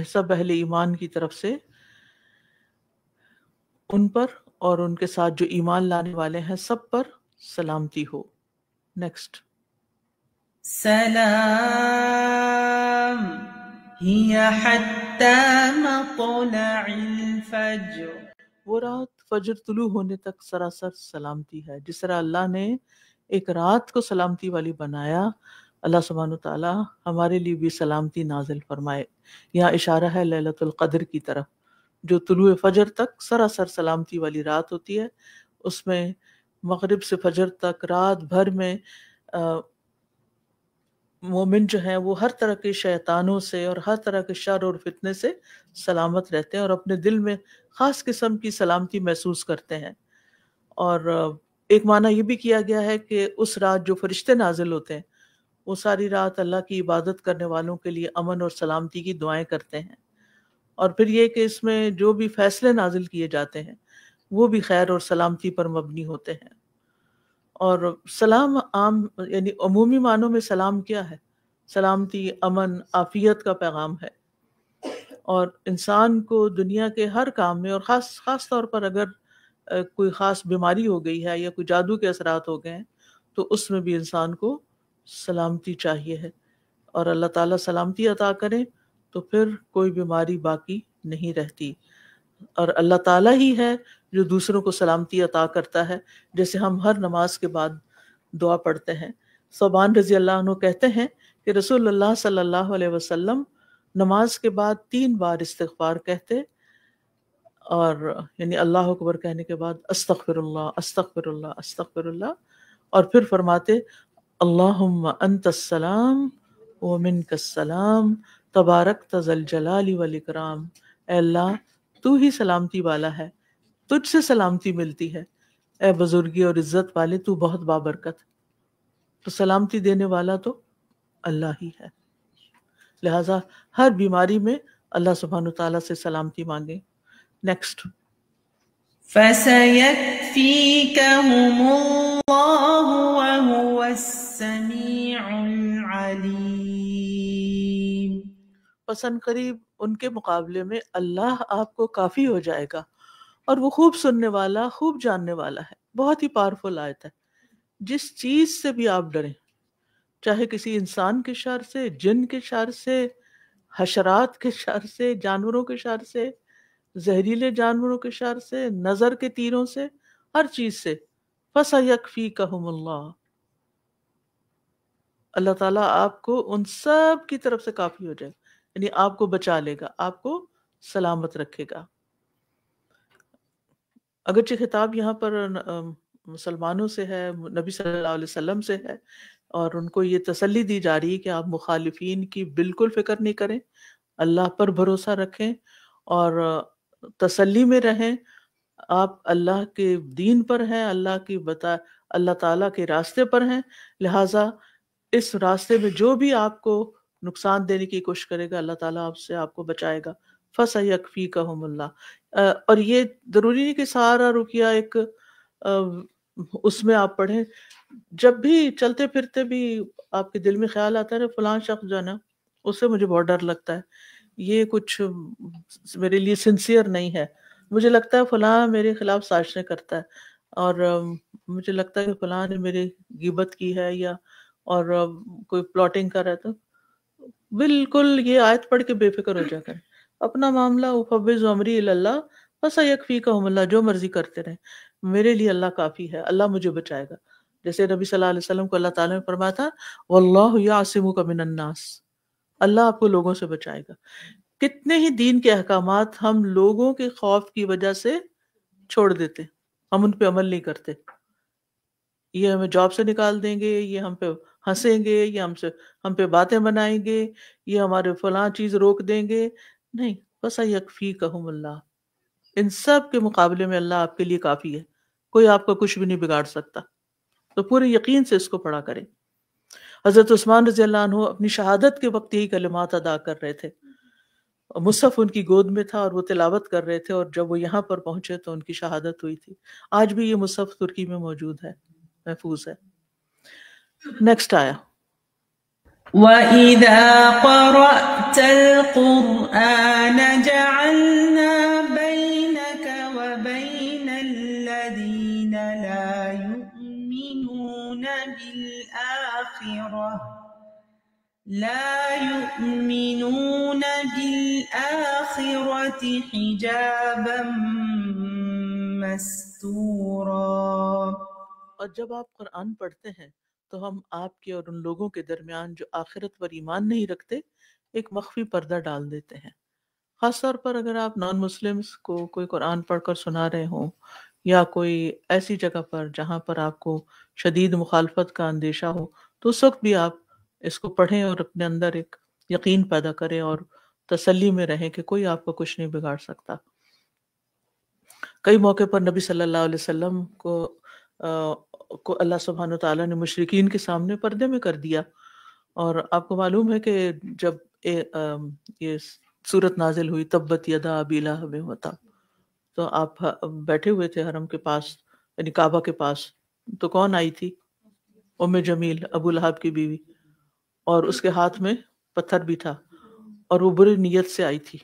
سب اہل ایمان کی طرف سے ان پر اور ان کے ساتھ جو ایمان لانے والے ہیں سب پر سلامتی ہو۔ نیکسٹ، سلام ہی حتی مطلع الفجر۔ وہ رات فجر طلوع ہونے تک سراسر سلامتی ہے۔ جس طرح اللہ نے ایک رات کو سلامتی والی بنایا، اللہ سبحانہ تعالیٰ ہمارے لیے بھی سلامتی نازل فرمائے۔ یہاں اشارہ ہے لیلۃ القدر کی طرف، جو طلوع فجر تک سراسر سلامتی والی رات ہوتی ہے۔ اس میں مغرب سے فجر تک رات بھر میں مومن جو ہیں وہ ہر طرح کے شیطانوں سے اور ہر طرح کے شر اور فتنے سے سلامت رہتے ہیں اور اپنے دل میں خاص قسم کی سلامتی محسوس کرتے ہیں۔ اور ایک معنی یہ بھی کیا گیا ہے کہ اس رات جو فرشتے نازل ہوتے ہیں وہ ساری رات اللہ کی عبادت کرنے والوں کے لیے امن اور سلامتی کی دعائیں کرتے ہیں، اور پھر یہ کہ اس میں جو بھی فیصلے نازل کیے جاتے ہیں وہ بھی خیر اور سلامتی پر مبنی ہوتے ہیں۔ اور سلام عام یعنی عمومی معنوں میں سلام کیا ہے؟ سلامتی، امن، عافیت کا پیغام ہے، اور انسان کو دنیا کے ہر کام میں اور خاص طور پر اگر کوئی خاص بیماری ہو گئی ہے یا کوئی جادو کے اثرات ہو گئے ہیں تو اس میں بھی انسان کو سلامتی چاہیے ہے، اور اللہ تعالیٰ سلامتی عطا کرے تو پھر کوئی بیماری باقی نہیں رہتی، اور اللہ تعالیٰ ہی ہے جو دوسروں کو سلامتی عطا کرتا ہے، جیسے ہم ہر نماز کے بعد دعا پڑھتے ہیں۔ ثوبان رضی اللہ عنہ کہتے ہیں کہ رسول اللہ صلی اللہ علیہ وسلم نماز کے بعد 3 بار استغفار کہتے، اور یعنی اللہ اکبر کہنے کے بعد استغفر اللہ استغفر اللہ استغفر اللہ، اور پھر فرماتے اللہم انت السلام ومنک السلام تبارکت ذی الجلال والاکرام، اے اللہ تو ہی سلامتی والا ہے، تجھ سے سلامتی ملتی ہے، اے بزرگی اور عزت والے تو بہت بابرکت۔ تو سلامتی دینے والا تو اللہ ہی ہے، لہٰذا ہر بیماری میں اللہ سبحانہ تعالیٰ سے سلامتی مانگیں۔ نیکسٹ، فَسَيَكْفِيكَهُمُ اللَّهُ وَهُوَ السَّمِيعُ الْعَلِيمُ، پس ان قریب ان کے مقابلے میں اللہ آپ کو کافی ہو جائے گا، اور وہ خوب سننے والا خوب جاننے والا ہے۔ بہت ہی پاورفل آیت ہے۔ جس چیز سے بھی آپ ڈریں، چاہے کسی انسان کے شر سے، جن کے شر سے، حشرات کے شر سے، جانوروں کے شر سے، زہریلے جانوروں کے شر سے، نظر کے تیروں سے، ہر چیز سے، فَسَيَكْفِيكَهُمُ اللَّهُ، اللہ تعالیٰ آپ کو ان سب کی طرف سے کافی ہو جائے گا، یعنی آپ کو بچا لے گا، آپ کو سلامت رکھے گا۔ اگرچہ خطاب یہاں پر مسلمانوں سے ہے، نبی صلی اللہ علیہ وسلم سے ہے، اور ان کو یہ تسلی دی جا رہی ہے کہ آپ مخالفین کی بالکل فکر نہیں کریں، اللہ پر بھروسہ رکھیں اور تسلی میں رہیں، آپ اللہ کے دین پر ہیں، اللہ تعالیٰ کے راستے پر ہیں، لہٰذا اس راستے میں جو بھی آپ کو نقصان دینے کی کوشش کرے گا اللہ تعالیٰ آپ سے آپ کو بچائے گا۔ فَسَيَكْفِيكَهُمُ اللَّهُ، اور یہ ضروری نہیں کہ سارا رقیہ ایک اس میں آپ پڑھیں، جب بھی چلتے پھرتے بھی آپ کے دل میں خیال آتا ہے فلاں شخص جو ہے نا اس سے مجھے بہت ڈر لگتا ہے، یہ کچھ میرے لیے سنسیئر نہیں ہے، مجھے لگتا ہے فلاں میرے خلاف سازشیں کرتا ہے، اور مجھے لگتا ہے کہ فلاں نے میری غیبت کی ہے یا اور کوئی پلاٹنگ کر رہا ہے، تو بالکل یہ آیت پڑھ کے بے فکر ہو جا کر اپنا معاملہ افوض امری الی اللہ فسیکفیکہم اللہ، جو مرضی کرتے رہیں، میرے لیے اللہ کافی ہے، اللہ مجھے بچائے گا۔ جیسے نبی صلی اللہ علیہ وسلم کو اللہ تعالیٰ نے فرمایا تھا واللہ یعصمک من الناس، اللہ آپ کو لوگوں سے بچائے گا۔ کتنے ہی دین کے احکامات ہم لوگوں کے خوف کی وجہ سے چھوڑ دیتے، ہم ان پہ عمل نہیں کرتے، یہ ہمیں جاب سے نکال دیں گے، یہ ہم پہ ہنسیں گے، یہ ہم پہ باتیں بنائیں گے، یہ ہمارے فلاں چیز روک دیں گے، نہیں، بس یکفیکہم اللہ، ان سب کے مقابلے میں اللہ آپ کے لیے کافی ہے، کوئی آپ کا کچھ بھی نہیں بگاڑ سکتا، تو پورے یقین سے اس کو پڑھا کریں۔ حضرت عثمان رضی اللہ عنہ اپنی شہادت کے وقت یہی کلمات ادا کر رہے تھے، مصحف ان کی گود میں تھا اور وہ تلاوت کر رہے تھے، اور جب وہ یہاں پر پہنچے تو ان کی شہادت ہوئی تھی۔ آج بھی یہ مصحف ترکی میں موجود ہے، محفوظ ہے۔ نیکسٹ آیا وَإِذَا قَرَأْتَ الْقُرْآنَ جَعَلْنَا بَيْنَكَ وَبَيْنَ الَّذِينَ لَا يُؤْمِنُونَ بِالْآخِرَةِ حِجَابًا مَسْتُورًا، اور جب آپ قرآن پڑھتے ہیں تو ہم آپ کے اور ان لوگوں کے درمیان جو آخرت پر ایمان نہیں رکھتے ایک مخفی پردہ ڈال دیتے ہیں۔ خاص طور پر اگر آپ نان مسلمز کو کوئی قرآن پڑھ کر سنا رہے ہوں یا کوئی ایسی جگہ پر جہاں پر آپ کو شدید مخالفت کا اندیشہ ہو، تو اس وقت بھی آپ اس کو پڑھیں اور اپنے اندر ایک یقین پیدا کریں اور تسلی میں رہیں کہ کوئی آپ کو کچھ نہیں بگاڑ سکتا۔ کئی موقع پر نبی صلی اللہ علیہ وسلم کو اللہ سبحانہ تعالیٰ نے مشرکین کے سامنے پردے میں کر دیا، اور آپ کو معلوم ہے کہ جب یہ سورت نازل ہوئی تبت یدا ابی لہب وتب، تو آپ بیٹھے ہوئے تھے حرم کے پاس یعنی کعبہ کے پاس، تو کون آئی تھی؟ ام جمیل، ابو لہب کی بیوی، اور اس کے ہاتھ میں پتھر بھی تھا اور وہ بری نیت سے آئی تھی۔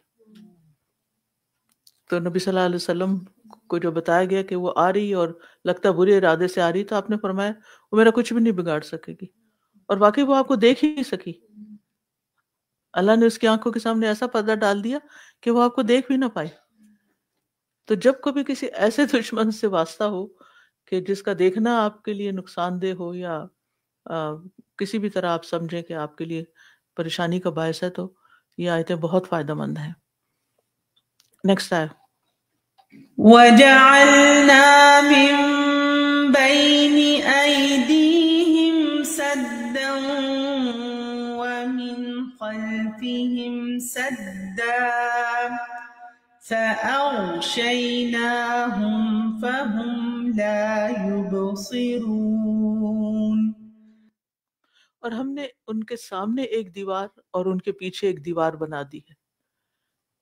تو نبی صلی اللہ علیہ وسلم کو جو بتایا گیا کہ وہ آ رہی اور لگتا برے ارادے سے آ رہی، تو آپ نے فرمایا وہ میرا کچھ بھی نہیں بگاڑ سکے گی، اور واقعی وہ آپ کو دیکھ ہی نہیں سکی. اللہ نے اس کی آنکھوں کے سامنے ایسا پردہ ڈال دیا کہ وہ آپ کو دیکھ بھی نہ پائی. تو جب کبھی کسی ایسے دشمن سے واسطہ ہو کہ جس کا دیکھنا آپ کے لیے نقصان دہ ہو، یا کسی بھی طرح آپ سمجھیں کہ آپ کے لیے پریشانی کا باعث ہے، تو یہ آیتیں بہت فائدہ مند ہیں. نیکسٹ آئے. وَجَعَلْنَا مِن بَيْنِ أَيْدِيهِمْ سَدًّا وَمِنْ خَلْفِهِمْ سَدًّا فَأَغْشَيْنَاهُمْ فَهُمْ لَا يُبْصِرُونَ. اور ہم نے ان کے سامنے ایک دیوار اور ان کے پیچھے ایک دیوار بنا دی ہے،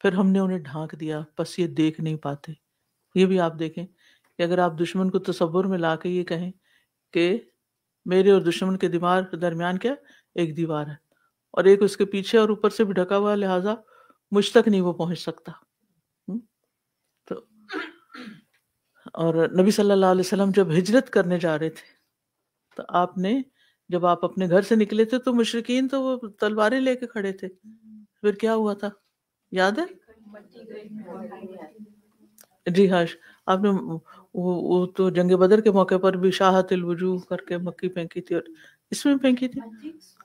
پھر ہم نے انہیں ڈھانک دیا، پس یہ دیکھ نہیں پاتے. یہ بھی آپ دیکھیں کہ اگر آپ دشمن کو تصور میں لا کے یہ کہیں کہ میرے اور دشمن کے درمیان کیا ایک دیوار ہے، اور ایک اس کے پیچھے اور اوپر سے بھی ڈھکا ہوا ہے، لہٰذا مجھ تک نہیں وہ پہنچ سکتا. تو اور نبی صلی اللہ علیہ وسلم جب ہجرت کرنے جا رہے تھے، تو آپ نے جب آپ اپنے گھر سے نکلے تھے تو مشرکین تو وہ تلواریں لے کے کھڑے تھے، پھر کیا ہوا تھا یاد ہے؟ جی ہاں، آپ نے وہ تو جنگ بدر کے موقع پر بھی شاہت الوجوہ کر کے مکی پھینکی تھی، اور اس میں پھینکی تھی.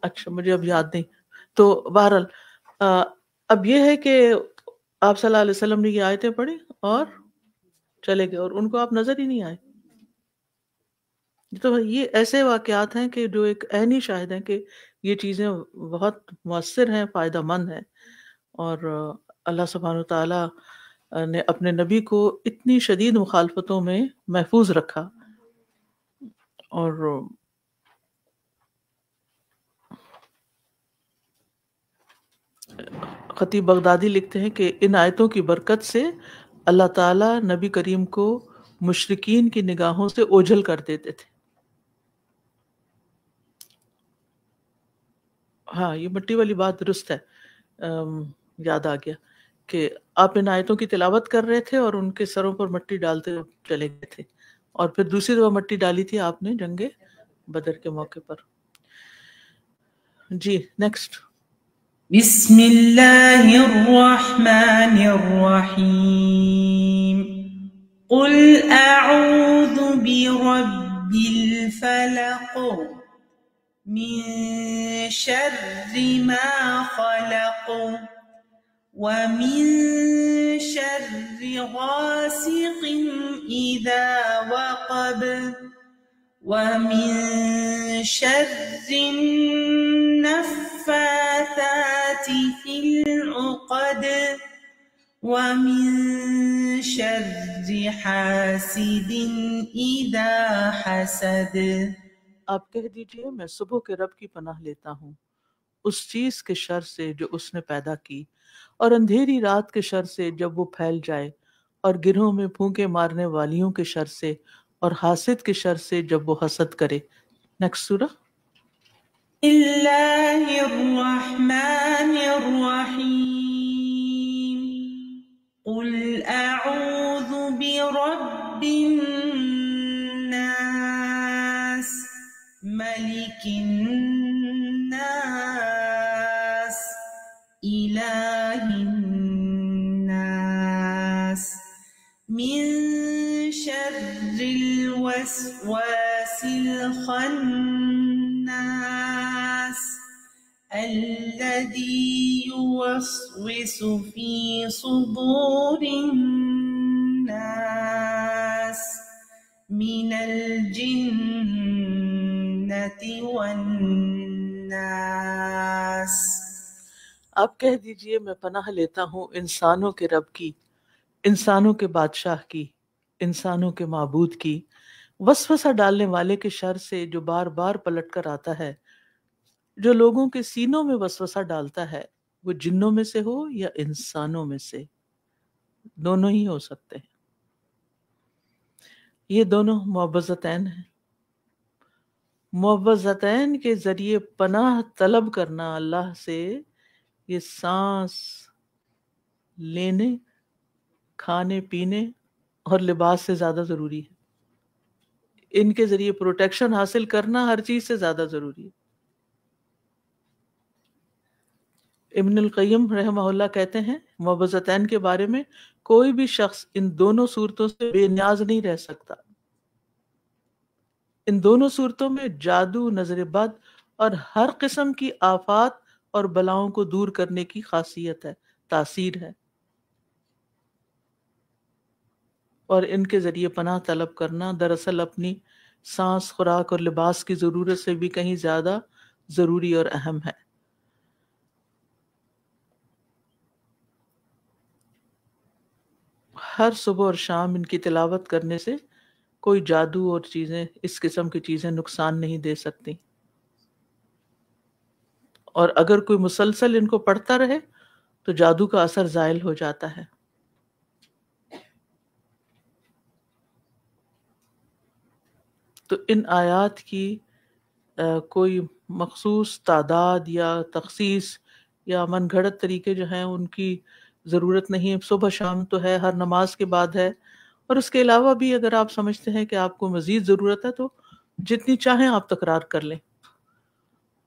اچھا مجھے اب یاد نہیں. تو بہرحال اب یہ ہے کہ آپ صلی اللہ علیہ وسلم نے یہ آیتیں پڑھی اور چلے گئے، اور ان کو آپ نظر ہی نہیں آئے. تو یہ ایسے واقعات ہیں کہ جو ایک عینی شاہد ہیں کہ یہ چیزیں بہت مؤثر ہیں، فائدہ مند ہیں، اور اللہ سبحانہ وتعالیٰ نے اپنے نبی کو اتنی شدید مخالفتوں میں محفوظ رکھا. اور خطیب بغدادی لکھتے ہیں کہ ان آیتوں کی برکت سے اللہ تعالیٰ نبی کریم کو مشرکین کی نگاہوں سے اوجھل کر دیتے تھے. ہاں یہ مٹی والی بات درست ہے، یاد آ گیا کہ آپ ان آیتوں کی تلاوت کر رہے تھے اور ان کے سروں پر مٹی ڈالتے چلے گئے تھے، اور پھر دوسری دفعہ مٹی ڈالی تھی آپ نے جنگ بدر کے موقع پر. جی نیکسٹ. بسم اللہ الرحمن الرحیم. قل اعوذ برب الفلق من شر ما خلق ومن شر غاسق اذا وقب ومن شر النفاثات في العقد ومن شر حاسد اذا حسد. آپ کہہ دیجئے میں صبح کے رب کی پناہ لیتا ہوں اس چیز کے شر سے جو اس نے پیدا کی، اور اندھیری رات کے شر سے جب وہ پھیل جائے، اور گرہوں میں پھونکے مارنے والیوں کے شر سے، اور حاسد کے شر سے جب وہ حسد کرے. نیکسٹ سورہ. اللہ الرحمن الرحیم. قل اعوذ برب الناس ملک الناس الہ الناس من شر الوسواس الخناس الذي يوسوس في صدور الناس من الجنة والناس. آپ کہہ دیجئے میں پناہ لیتا ہوں انسانوں کے رب کی، انسانوں کے بادشاہ کی، انسانوں کے معبود کی، وسوسہ ڈالنے والے کے شر سے جو بار بار پلٹ کر آتا ہے. جو لوگوں کے سینوں میں وسوسہ ڈالتا ہے وہ جنوں میں سے ہو یا انسانوں میں سے، دونوں ہی ہو سکتے ہیں. یہ دونوں معوذتین ہیں. معوذتین کے ذریعے پناہ طلب کرنا اللہ سے، یہ سانس لینے، کھانے پینے اور لباس سے زیادہ ضروری ہے. ان کے ذریعے پروٹیکشن حاصل کرنا ہر چیز سے زیادہ ضروری ہے. ابن القیم رحمہ اللہ کہتے ہیں معوذتین کے بارے میں، کوئی بھی شخص ان دونوں صورتوں سے بے نیاز نہیں رہ سکتا. ان دونوں صورتوں میں جادو، نظر بد اور ہر قسم کی آفات اور بلاؤں کو دور کرنے کی خاصیت ہے، تاثیر ہے. اور ان کے ذریعے پناہ طلب کرنا دراصل اپنی سانس، خوراک اور لباس کی ضرورت سے بھی کہیں زیادہ ضروری اور اہم ہے. ہر صبح اور شام ان کی تلاوت کرنے سے کوئی جادو اور چیزیں، اس قسم کی چیزیں نقصان نہیں دے سکتی. اور اگر کوئی مسلسل ان کو پڑھتا رہے تو جادو کا اثر زائل ہو جاتا ہے. تو ان آیات کی کوئی مخصوص تعداد یا تخصیص یا من گھڑت طریقے جو ہیں ان کی ضرورت نہیں ہے. صبح شام تو ہے، ہر نماز کے بعد ہے، اور اس کے علاوہ بھی اگر آپ سمجھتے ہیں کہ آپ کو مزید ضرورت ہے تو جتنی چاہیں آپ تکرار کر لیں.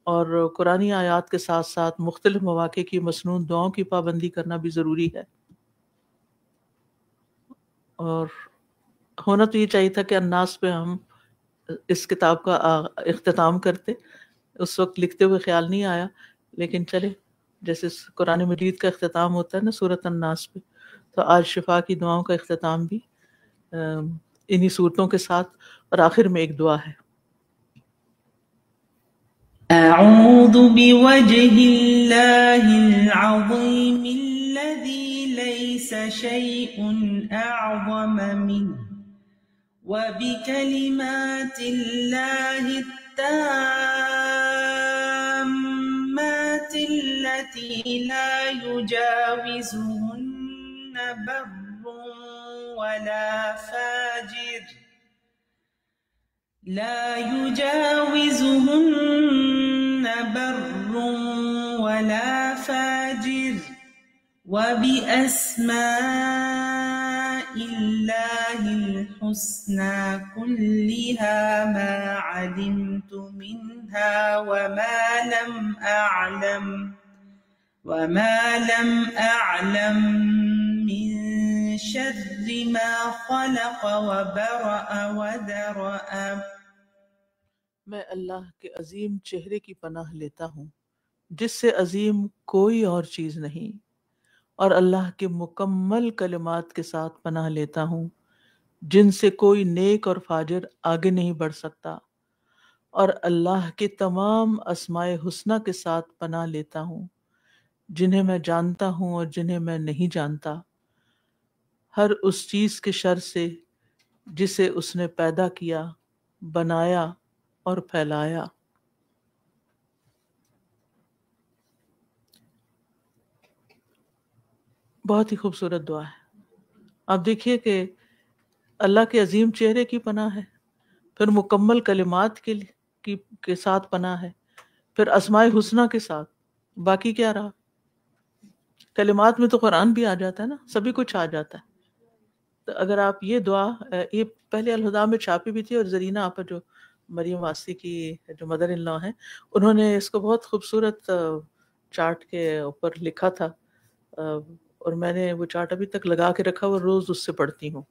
اور قرآنی آیات کے ساتھ ساتھ مختلف مواقع کی مسنون دعاؤں کی پابندی کرنا بھی ضروری ہے. اور ہونا تو یہ چاہیے تھا کہ الناس پہ ہم اس کتاب کا اختتام کرتے، اس وقت لکھتے ہوئے خیال نہیں آیا، لیکن چلے جیسے قرآن مجید کا اختتام ہوتا ہے نا سورۃ الناس پہ، تو آج شفا کی دعاؤں کا اختتام بھی انہی صورتوں کے ساتھ، اور آخر میں ایک دعا ہے. أعوذ بوجه الله العظيم الذي ليس شيء أعظم منه وبكلمات الله التامات التي لا يجاوزهن بر ولا فاجر لا يجاوزهن بر ولا فاجر وبأسماء الله الحسنى كلها ما علمت منها وما لم أعلم من شر ما خلق وبرأ وذرأ. میں اللہ کے عظیم چہرے کی پناہ لیتا ہوں جس سے عظیم کوئی اور چیز نہیں، اور اللہ کے مکمل کلمات کے ساتھ پناہ لیتا ہوں جن سے کوئی نیک اور فاجر آگے نہیں بڑھ سکتا، اور اللہ کے تمام اسماء حسنہ کے ساتھ پناہ لیتا ہوں جنہیں میں جانتا ہوں اور جنہیں میں نہیں جانتا، ہر اس چیز کے شر سے جسے اس نے پیدا کیا، بنایا اور پھیلایا. بہت ہی خوبصورت دعا ہے. آپ دیکھیے کہ اللہ کے عظیم چہرے کی پناہ ہے، پھر مکمل کلمات کے ساتھ پناہ ہے، پھر اسماء حسنہ کے ساتھ. باقی کیا رہا؟ کلمات میں تو قرآن بھی آ جاتا ہے نا، سبھی کچھ آ جاتا ہے. تو اگر آپ یہ دعا، یہ پہلے الہدا میں چھاپی بھی تھی، اور زرینہ آپ جو مریم واسطی کی جو مدر ان لا ہیں، انہوں نے اس کو بہت خوبصورت چارٹ کے اوپر لکھا تھا، اور میں نے وہ چارٹ ابھی تک لگا کے رکھا اور روز اس سے پڑھتی ہوں.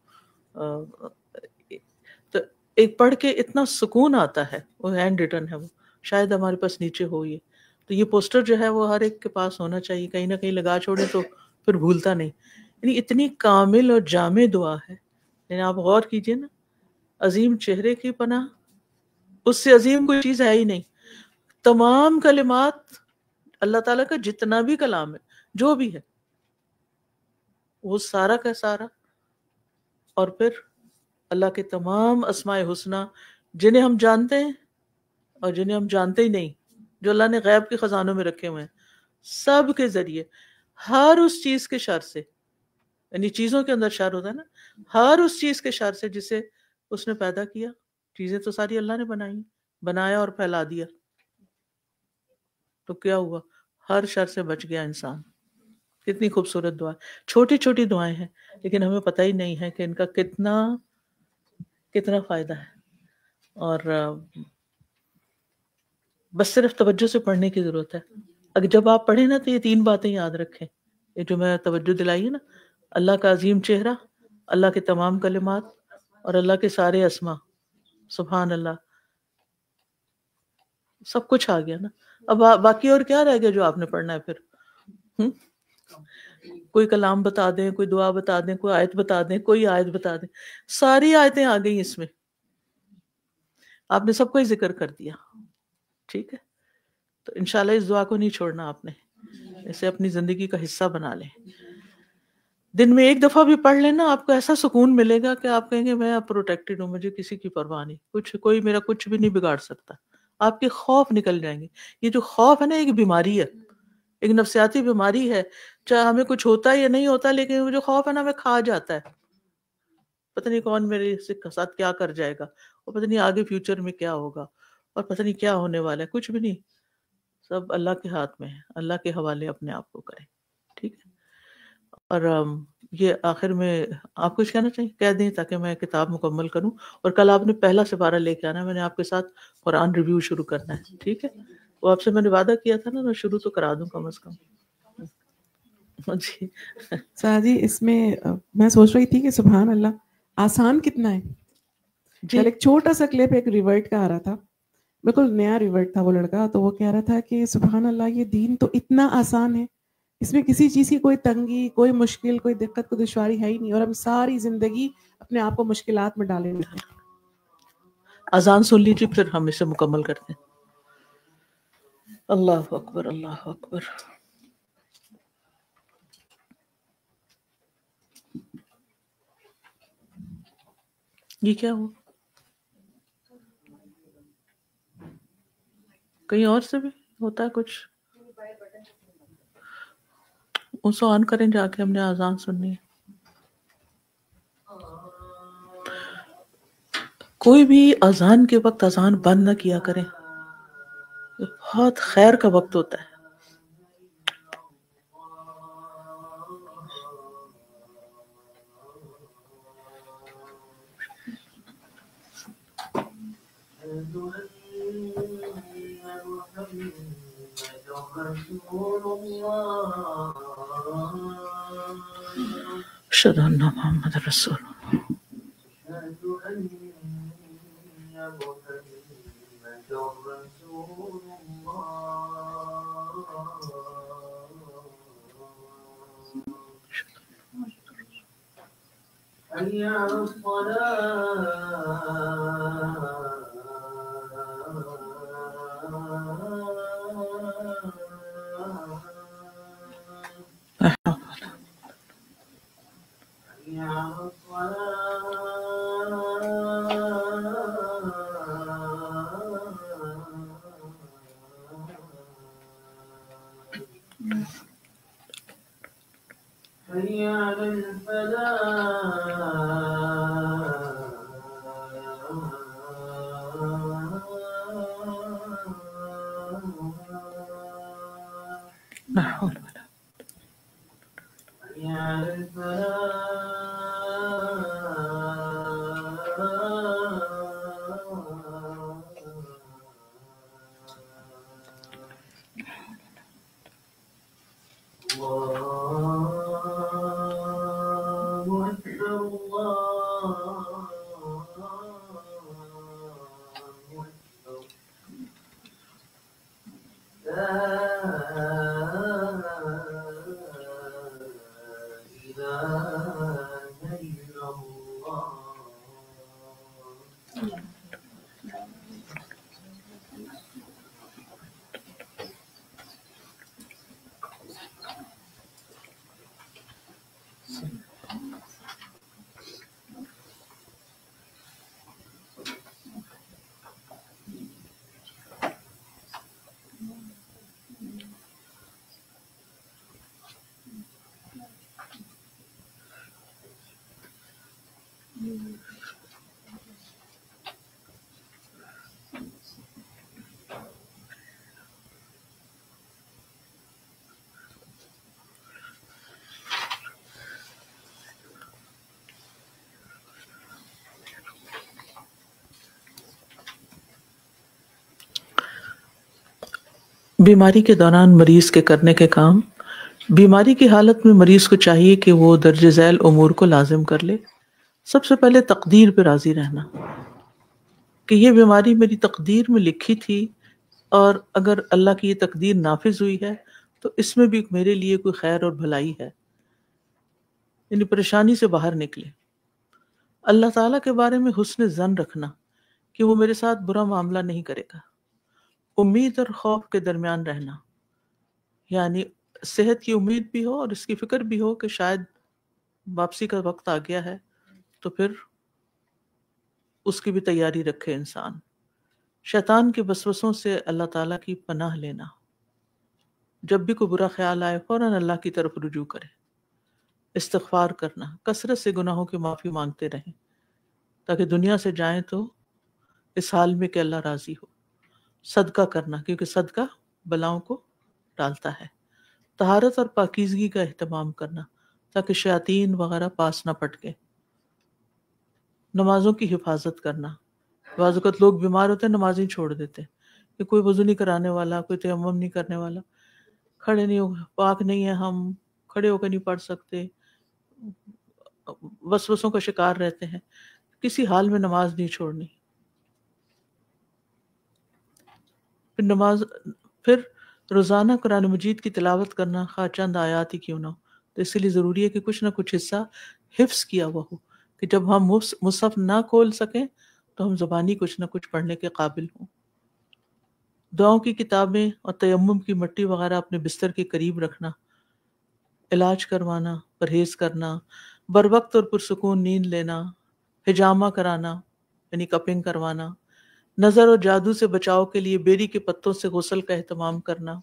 تو ایک پڑھ کے اتنا سکون آتا ہے، وہ ہینڈ ریٹن ہے، وہ شاید ہمارے پاس نیچے ہو یہ. تو یہ پوسٹر جو ہے وہ ہر ایک کے پاس ہونا چاہیے، کہیں نہ کہیں لگا چھوڑے تو پھر بھولتا نہیں. یعنی اتنی کامل اور جامع دعا ہے. یعنی آپ غور کیجئے نا، عظیم چہرے کی پناہ، اس سے عظیم کوئی چیز ہے ہی نہیں. تمام کلمات، اللہ تعالیٰ کا جتنا بھی کلام ہے، جو بھی ہے، وہ سارا کا سارا، اور پھر اللہ کے تمام اسماء حسنہ جنہیں ہم جانتے ہیں اور جنہیں ہم جانتے ہی نہیں، جو اللہ نے غیب کے خزانوں میں رکھے ہوئے ہیں، سب کے ذریعے ہر اس چیز کے شر سے، یعنی چیزوں کے اندر شر ہوتا ہے نا، ہر اس چیز کے شر سے جسے اس نے پیدا کیا. چیزیں تو ساری اللہ نے بنائی، بنایا اور پھیلا دیا، تو کیا ہوا؟ ہر شر سے بچ گیا انسان. کتنی خوبصورت دعا، چھوٹی چھوٹی دعائیں ہیں لیکن ہمیں پتہ ہی نہیں ہے کہ ان کا کتنا فائدہ ہے. اور بس صرف توجہ سے پڑھنے کی ضرورت ہے. اگر جب آپ پڑھیں نا تو یہ 3 باتیں یاد رکھیں، یہ جو میں توجہ دلائی ہے نا، اللہ کا عظیم چہرہ، اللہ کے تمام کلمات اور اللہ کے سارے اسما. سبحان اللہ، سب کچھ آ گیا نا. اب باقی اور کیا رہ گیا جو آپ نے پڑھنا ہے پھر؟ کوئی کلام بتا دیں، کوئی دعا بتا دیں، کوئی آیت بتا دیں، کوئی آیت بتا دیں، ساری آیتیں آ گئی اس میں، آپ نے سب کو ہی ذکر کر دیا. ٹھیک ہے، تو انشاءاللہ اس دعا کو نہیں چھوڑنا آپ نے، اسے اپنی زندگی کا حصہ بنا لیں. دن میں 1 دفعہ بھی پڑھ لینا، آپ کو ایسا سکون ملے گا کہ آپ کہیں گے میں اب پروٹیکٹڈ ہوں، مجھے کسی کی پرواہ نہیں، کوئی میرا کچھ بھی نہیں بگاڑ سکتا. آپ کے خوف نکل جائیں گے. یہ جو خوف ہے نا، ایک بیماری ہے، ایک نفسیاتی بیماری ہے. چاہے ہمیں کچھ ہوتا ہے یا نہیں ہوتا، لیکن وہ جو خوف ہے نا ہمیں کھا جاتا ہے. پتہ نہیں کون میرے ساتھ کیا کر جائے گا، اور پتہ نہیں آگے فیوچر میں کیا ہوگا، اور پتہ نہیں کیا ہونے والا ہے. کچھ بھی نہیں، سب اللہ کے ہاتھ میں ہے. اللہ کے حوالے اپنے آپ کو کریں. ٹھیک ہے. اور یہ آخر میں آپ کچھ کہنا چاہیے، کہہ دیں تاکہ میں کتاب مکمل کروں. اور کل آپ نے پہلا سپارہ لے کے آنا ہے، میں نے آپ کے ساتھ قرآن ریویو شروع کرنا ہے. ٹھیک ہے، وہ آپ سے میں نے وعدہ کیا تھا نا، میں شروع تو کرا دوں کم از کم. جی سادی اس میں میں سوچ رہی تھی کہ سبحان اللہ آسان کتنا ہے. جی کل ایک چھوٹا سا کلپ ایک ریورٹ کا آ رہا تھا، بالکل نیا ریورٹ تھا وہ لڑکا، تو وہ کہہ رہا تھا کہ سبحان اللہ یہ دین تو اتنا آسان ہے، اس میں کسی چیز کی کوئی تنگی، کوئی مشکل، کوئی دقت، کوئی دشواری ہے ہی نہیں، اور ہم ساری زندگی اپنے آپ کو مشکلات میں ڈالے ہوئے ہیں. اذان سن لیجیے پھر ہم اسے مکمل کرتے ہیں. اللہ اکبر، اللہ اکبر. یہ کیا ہوا؟ کہیں اور سے بھی ہوتا ہے کچھ؟ اسے آن کریں جا کے، ہم نے اذان سننی ہے. کوئی بھی اذان کے وقت اذان بند نہ کیا کریں، یہ بہت خیر کا وقت ہوتا ہے. اشہد ان محمد رسول اللہ. حي على حي على الفلاح. لا حول ولا حي على بیماری کے دوران مریض کے کرنے کے کام۔ بیماری کی حالت میں مریض کو چاہیے کہ وہ درج ذیل امور کو لازم کر لے۔ سب سے پہلے تقدیر پہ راضی رہنا کہ یہ بیماری میری تقدیر میں لکھی تھی، اور اگر اللہ کی یہ تقدیر نافذ ہوئی ہے تو اس میں بھی میرے لیے کوئی خیر اور بھلائی ہے، یعنی پریشانی سے باہر نکلے۔ اللہ تعالیٰ کے بارے میں حسن ظن رکھنا کہ وہ میرے ساتھ برا معاملہ نہیں کرے گا۔ امید اور خوف کے درمیان رہنا، یعنی صحت کی امید بھی ہو اور اس کی فکر بھی ہو کہ شاید واپسی کا وقت آ گیا ہے، تو پھر اس کی بھی تیاری رکھے انسان۔ شیطان کے وسوسوں سے اللہ تعالیٰ کی پناہ لینا، جب بھی کوئی برا خیال آئے فوراً اللہ کی طرف رجوع کرے۔ استغفار کرنا، کثرت سے گناہوں کی معافی مانگتے رہیں تاکہ دنیا سے جائیں تو اس حال میں کہ اللہ راضی ہو۔ صدقہ کرنا، کیونکہ صدقہ بلاؤں کو ٹالتا ہے۔ طہارت اور پاکیزگی کا اہتمام کرنا تاکہ شیاطین وغیرہ پاس نہ پٹکے۔ نمازوں کی حفاظت کرنا، بعض اوقات لوگ بیمار ہوتے ہیں نماز ہی چھوڑ دیتے ہیں کہ کوئی وضو نہیں کرانے والا، کوئی تیمم نہیں کرنے والا، کھڑے نہیں ہو، پاک نہیں ہے، ہم کھڑے ہو کے نہیں پڑھ سکتے، وسوسوں کا شکار رہتے ہیں۔ کسی حال میں نماز نہیں چھوڑنی۔ پھر روزانہ قرآن مجید کی تلاوت کرنا، خواہ چند آیات ہی کیوں نہ ہو، تو اس لیے ضروری ہے کہ کچھ نہ کچھ حصہ حفظ کیا ہوا ہو کہ جب ہم مصحف نہ کھول سکیں تو ہم زبانی کچھ نہ کچھ پڑھنے کے قابل ہوں۔ دعاؤں کی کتابیں اور تیمم کی مٹی وغیرہ اپنے بستر کے قریب رکھنا، علاج کروانا، پرہیز کرنا، بر وقت اور پرسکون نیند لینا، حجامہ کرانا یعنی کپنگ کروانا، نظر اور جادو سے بچاؤ کے لیے بیری کے پتوں سے غسل کا اہتمام کرنا،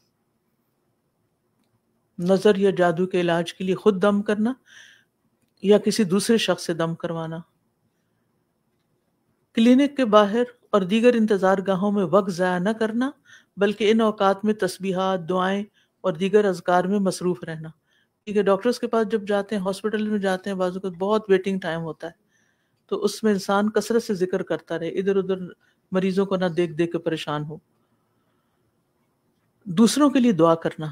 نظر یا جادو کے علاج کے لیے خود دم کرنا یا کسی دوسرے شخص سے دم کروانا، کلینک کے باہر اور دیگر انتظار گاہوں میں وقت ضائع نہ کرنا بلکہ ان اوقات میں تسبیحات، دعائیں اور دیگر اذکار میں مصروف رہنا، کیونکہ ڈاکٹرز کے پاس جب جاتے ہیں، ہاسپٹل میں جاتے ہیں، بعض اوقات بہت ویٹنگ ٹائم ہوتا ہے، تو اس میں انسان کثرت سے ذکر کرتا رہے، ادھر ادھر مریضوں کو نہ دیکھ دیکھ کے پریشان ہو۔ دوسروں کے لیے دعا کرنا،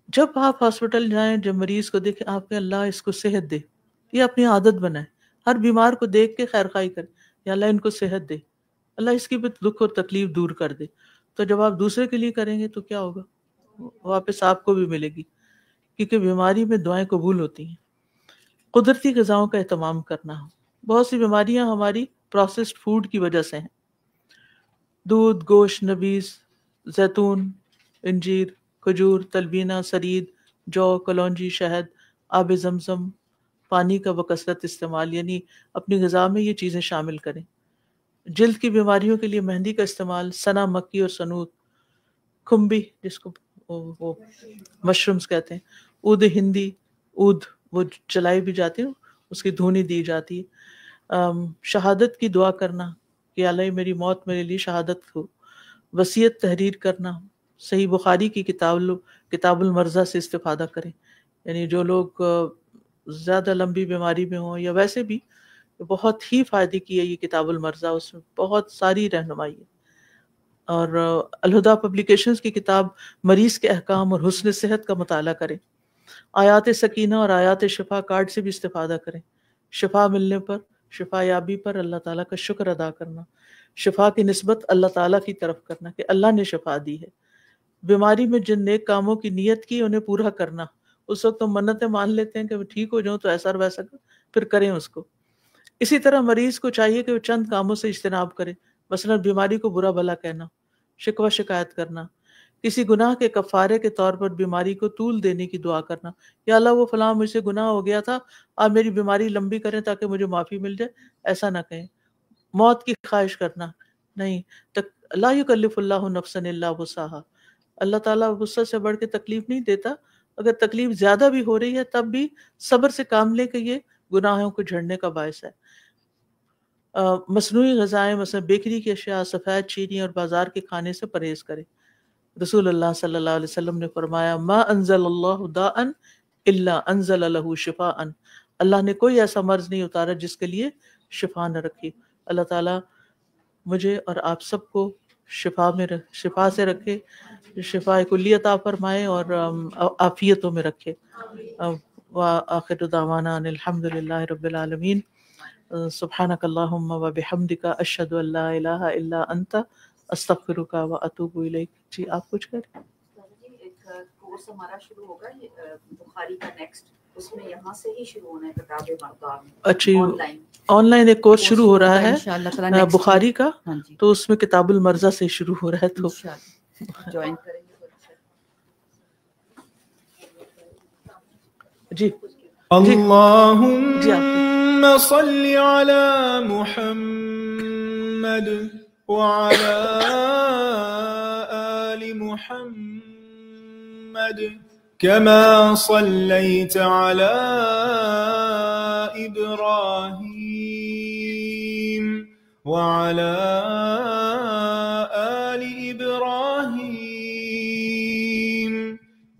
جب آپ ہاسپٹل جائیں، جب مریض کو دیکھیں، آپ کے اللہ اس کو صحت دے، یہ اپنی عادت بنائیں، ہر بیمار کو دیکھ کے خیر خواہی کریں، یا اللہ ان کو صحت دے، اللہ اس کی بھی دکھ اور تکلیف دور کر دے۔ تو جب آپ دوسرے کے لیے کریں گے تو کیا ہوگا؟ واپس آپ کو بھی ملے گی، کیونکہ بیماری میں دعائیں قبول ہوتی ہیں۔ قدرتی غذاؤں کا اہتمام کرنا، بہت سی بیماریاں ہماری پروسیسڈ فوڈ کی وجہ سے ہیں۔ دودھ، گوشت، نبیز، زیتون، انجیر، کھجور، تلبینہ، سرید، جو، کلونجی، شہد، آب زمزم، پانی کا بکثرت استعمال، یعنی اپنی غذا میں یہ چیزیں شامل کریں۔ جلد کی بیماریوں کے لیے مہندی کا استعمال، سنا، مکی اور سنوت، کھمبی جس کو وہ مشرومز کہتے ہیں، عود ہندی، عود وہ جلائی بھی جاتی ہے، اس کی دھونی دی جاتی ہے۔ شہادت کی دعا کرنا کہ اللہ میری موت میرے لیے شہادت ہو۔ وصیت تحریر کرنا، صحیح بخاری کی کتاب المرضى سے استفادہ کریں، یعنی جو لوگ زیادہ لمبی بیماری میں ہوں یا ویسے بھی بہت ہی فائدے کی ہے یہ کتاب المرضى، اس میں بہت ساری رہنمائی ہے۔ اور الہدیٰ پبلیکیشنز کی کتاب مریض کے احکام اور حسن صحت کا مطالعہ کریں۔ آیات سکینہ اور آیات شفا کارڈ سے بھی استفادہ کریں۔ شفا ملنے پر، شفا یابی پر اللہ تعالیٰ کا شکر ادا کرنا، شفا کی نسبت اللہ تعالیٰ کی طرف کرنا کہ اللہ نے شفا دی ہے۔ بیماری میں جن نیک کاموں کی نیت کی انہیں پورا کرنا، اس وقت ہم منتیں مان لیتے ہیں کہ میں ٹھیک ہو جاؤں تو ایسا اور ویسا، پھر کریں اس کو۔ اسی طرح مریض کو چاہیے کہ وہ چند کاموں سے اجتناب کرے، مثلا بیماری کو برا بھلا کہنا، شکوہ شکایت کرنا، کسی گناہ کے کفارے کے طور پر بیماری کو طول دینے کی دعا کرنا، یا اللہ وہ فلاں مجھ سے گناہ ہو گیا تھا، آپ میری بیماری لمبی کریں تاکہ مجھے معافی مل جائے، ایسا نہ کہیں۔ موت کی خواہش کرنا نہیں، لا یکلف اللہ نفسا الا وسعہا، اللہ تعالیٰ وسعت سے بڑھ کے تکلیف نہیں دیتا، اگر تکلیف زیادہ بھی ہو رہی ہے تب بھی صبر سے کام لے کہ یہ گناہوں کو جھڑنے کا باعث ہے۔ مصنوعی غذائیں مثلا بیکری کی اشیاء، سفید چینی اور بازار کے کھانے سے پرہیز کریں۔ رسول اللہ صلی اللہ علیہ وسلم نے فرمایا ما انزل اللہ داء الا انزل له شفاء، اللہ نے کوئی ایسا مرض نہیں اتارا جس کے لیے شفا نہ رکھی۔ اللہ تعالیٰ مجھے اور آپ سب کو شفا سے رکھے، شفا کلی عطا فرمائے اور عافیتوں میں رکھے. وآخر دعوانا ان الحمد للہ رب العالمین. سبحانک اللہم وبحمدک اشہد ان لا الہ الا انت استغفرک واتوب الیک. جی آپ کچھ کریں. ایک کورس ہمارا شروع ہوگا یہ بخاری کا نیکسٹ، اس میں یہاں سے ہی شروع ہونا ہے کتاب مردہ میں. اچھی آن لائن ایک کورس شروع ہو رہا ہے بخاری کا، ہاں جی، تو اس میں کتاب المرضہ سے شروع ہو رہا ہے، تو جوائن کریں گے. جی اللهم صل على محمد وعلى آل محمد كما صليت على إبراهيم وعلى آل إبراهيم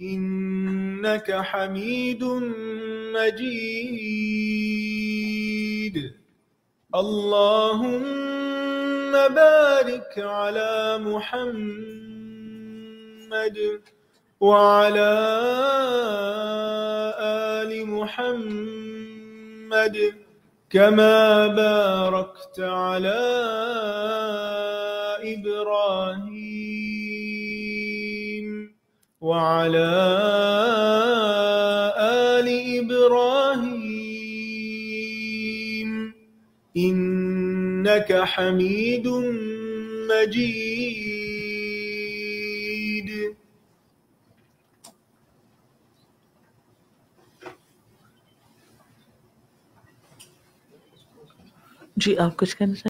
إنك حميد مجيد. اللهم بارك على محمد وعلى آل محمد كما باركت على إبراهيم وعلى آل إبراهيم إنك حميد مجيد. جی آپ کچھ کہنا چاہیں؟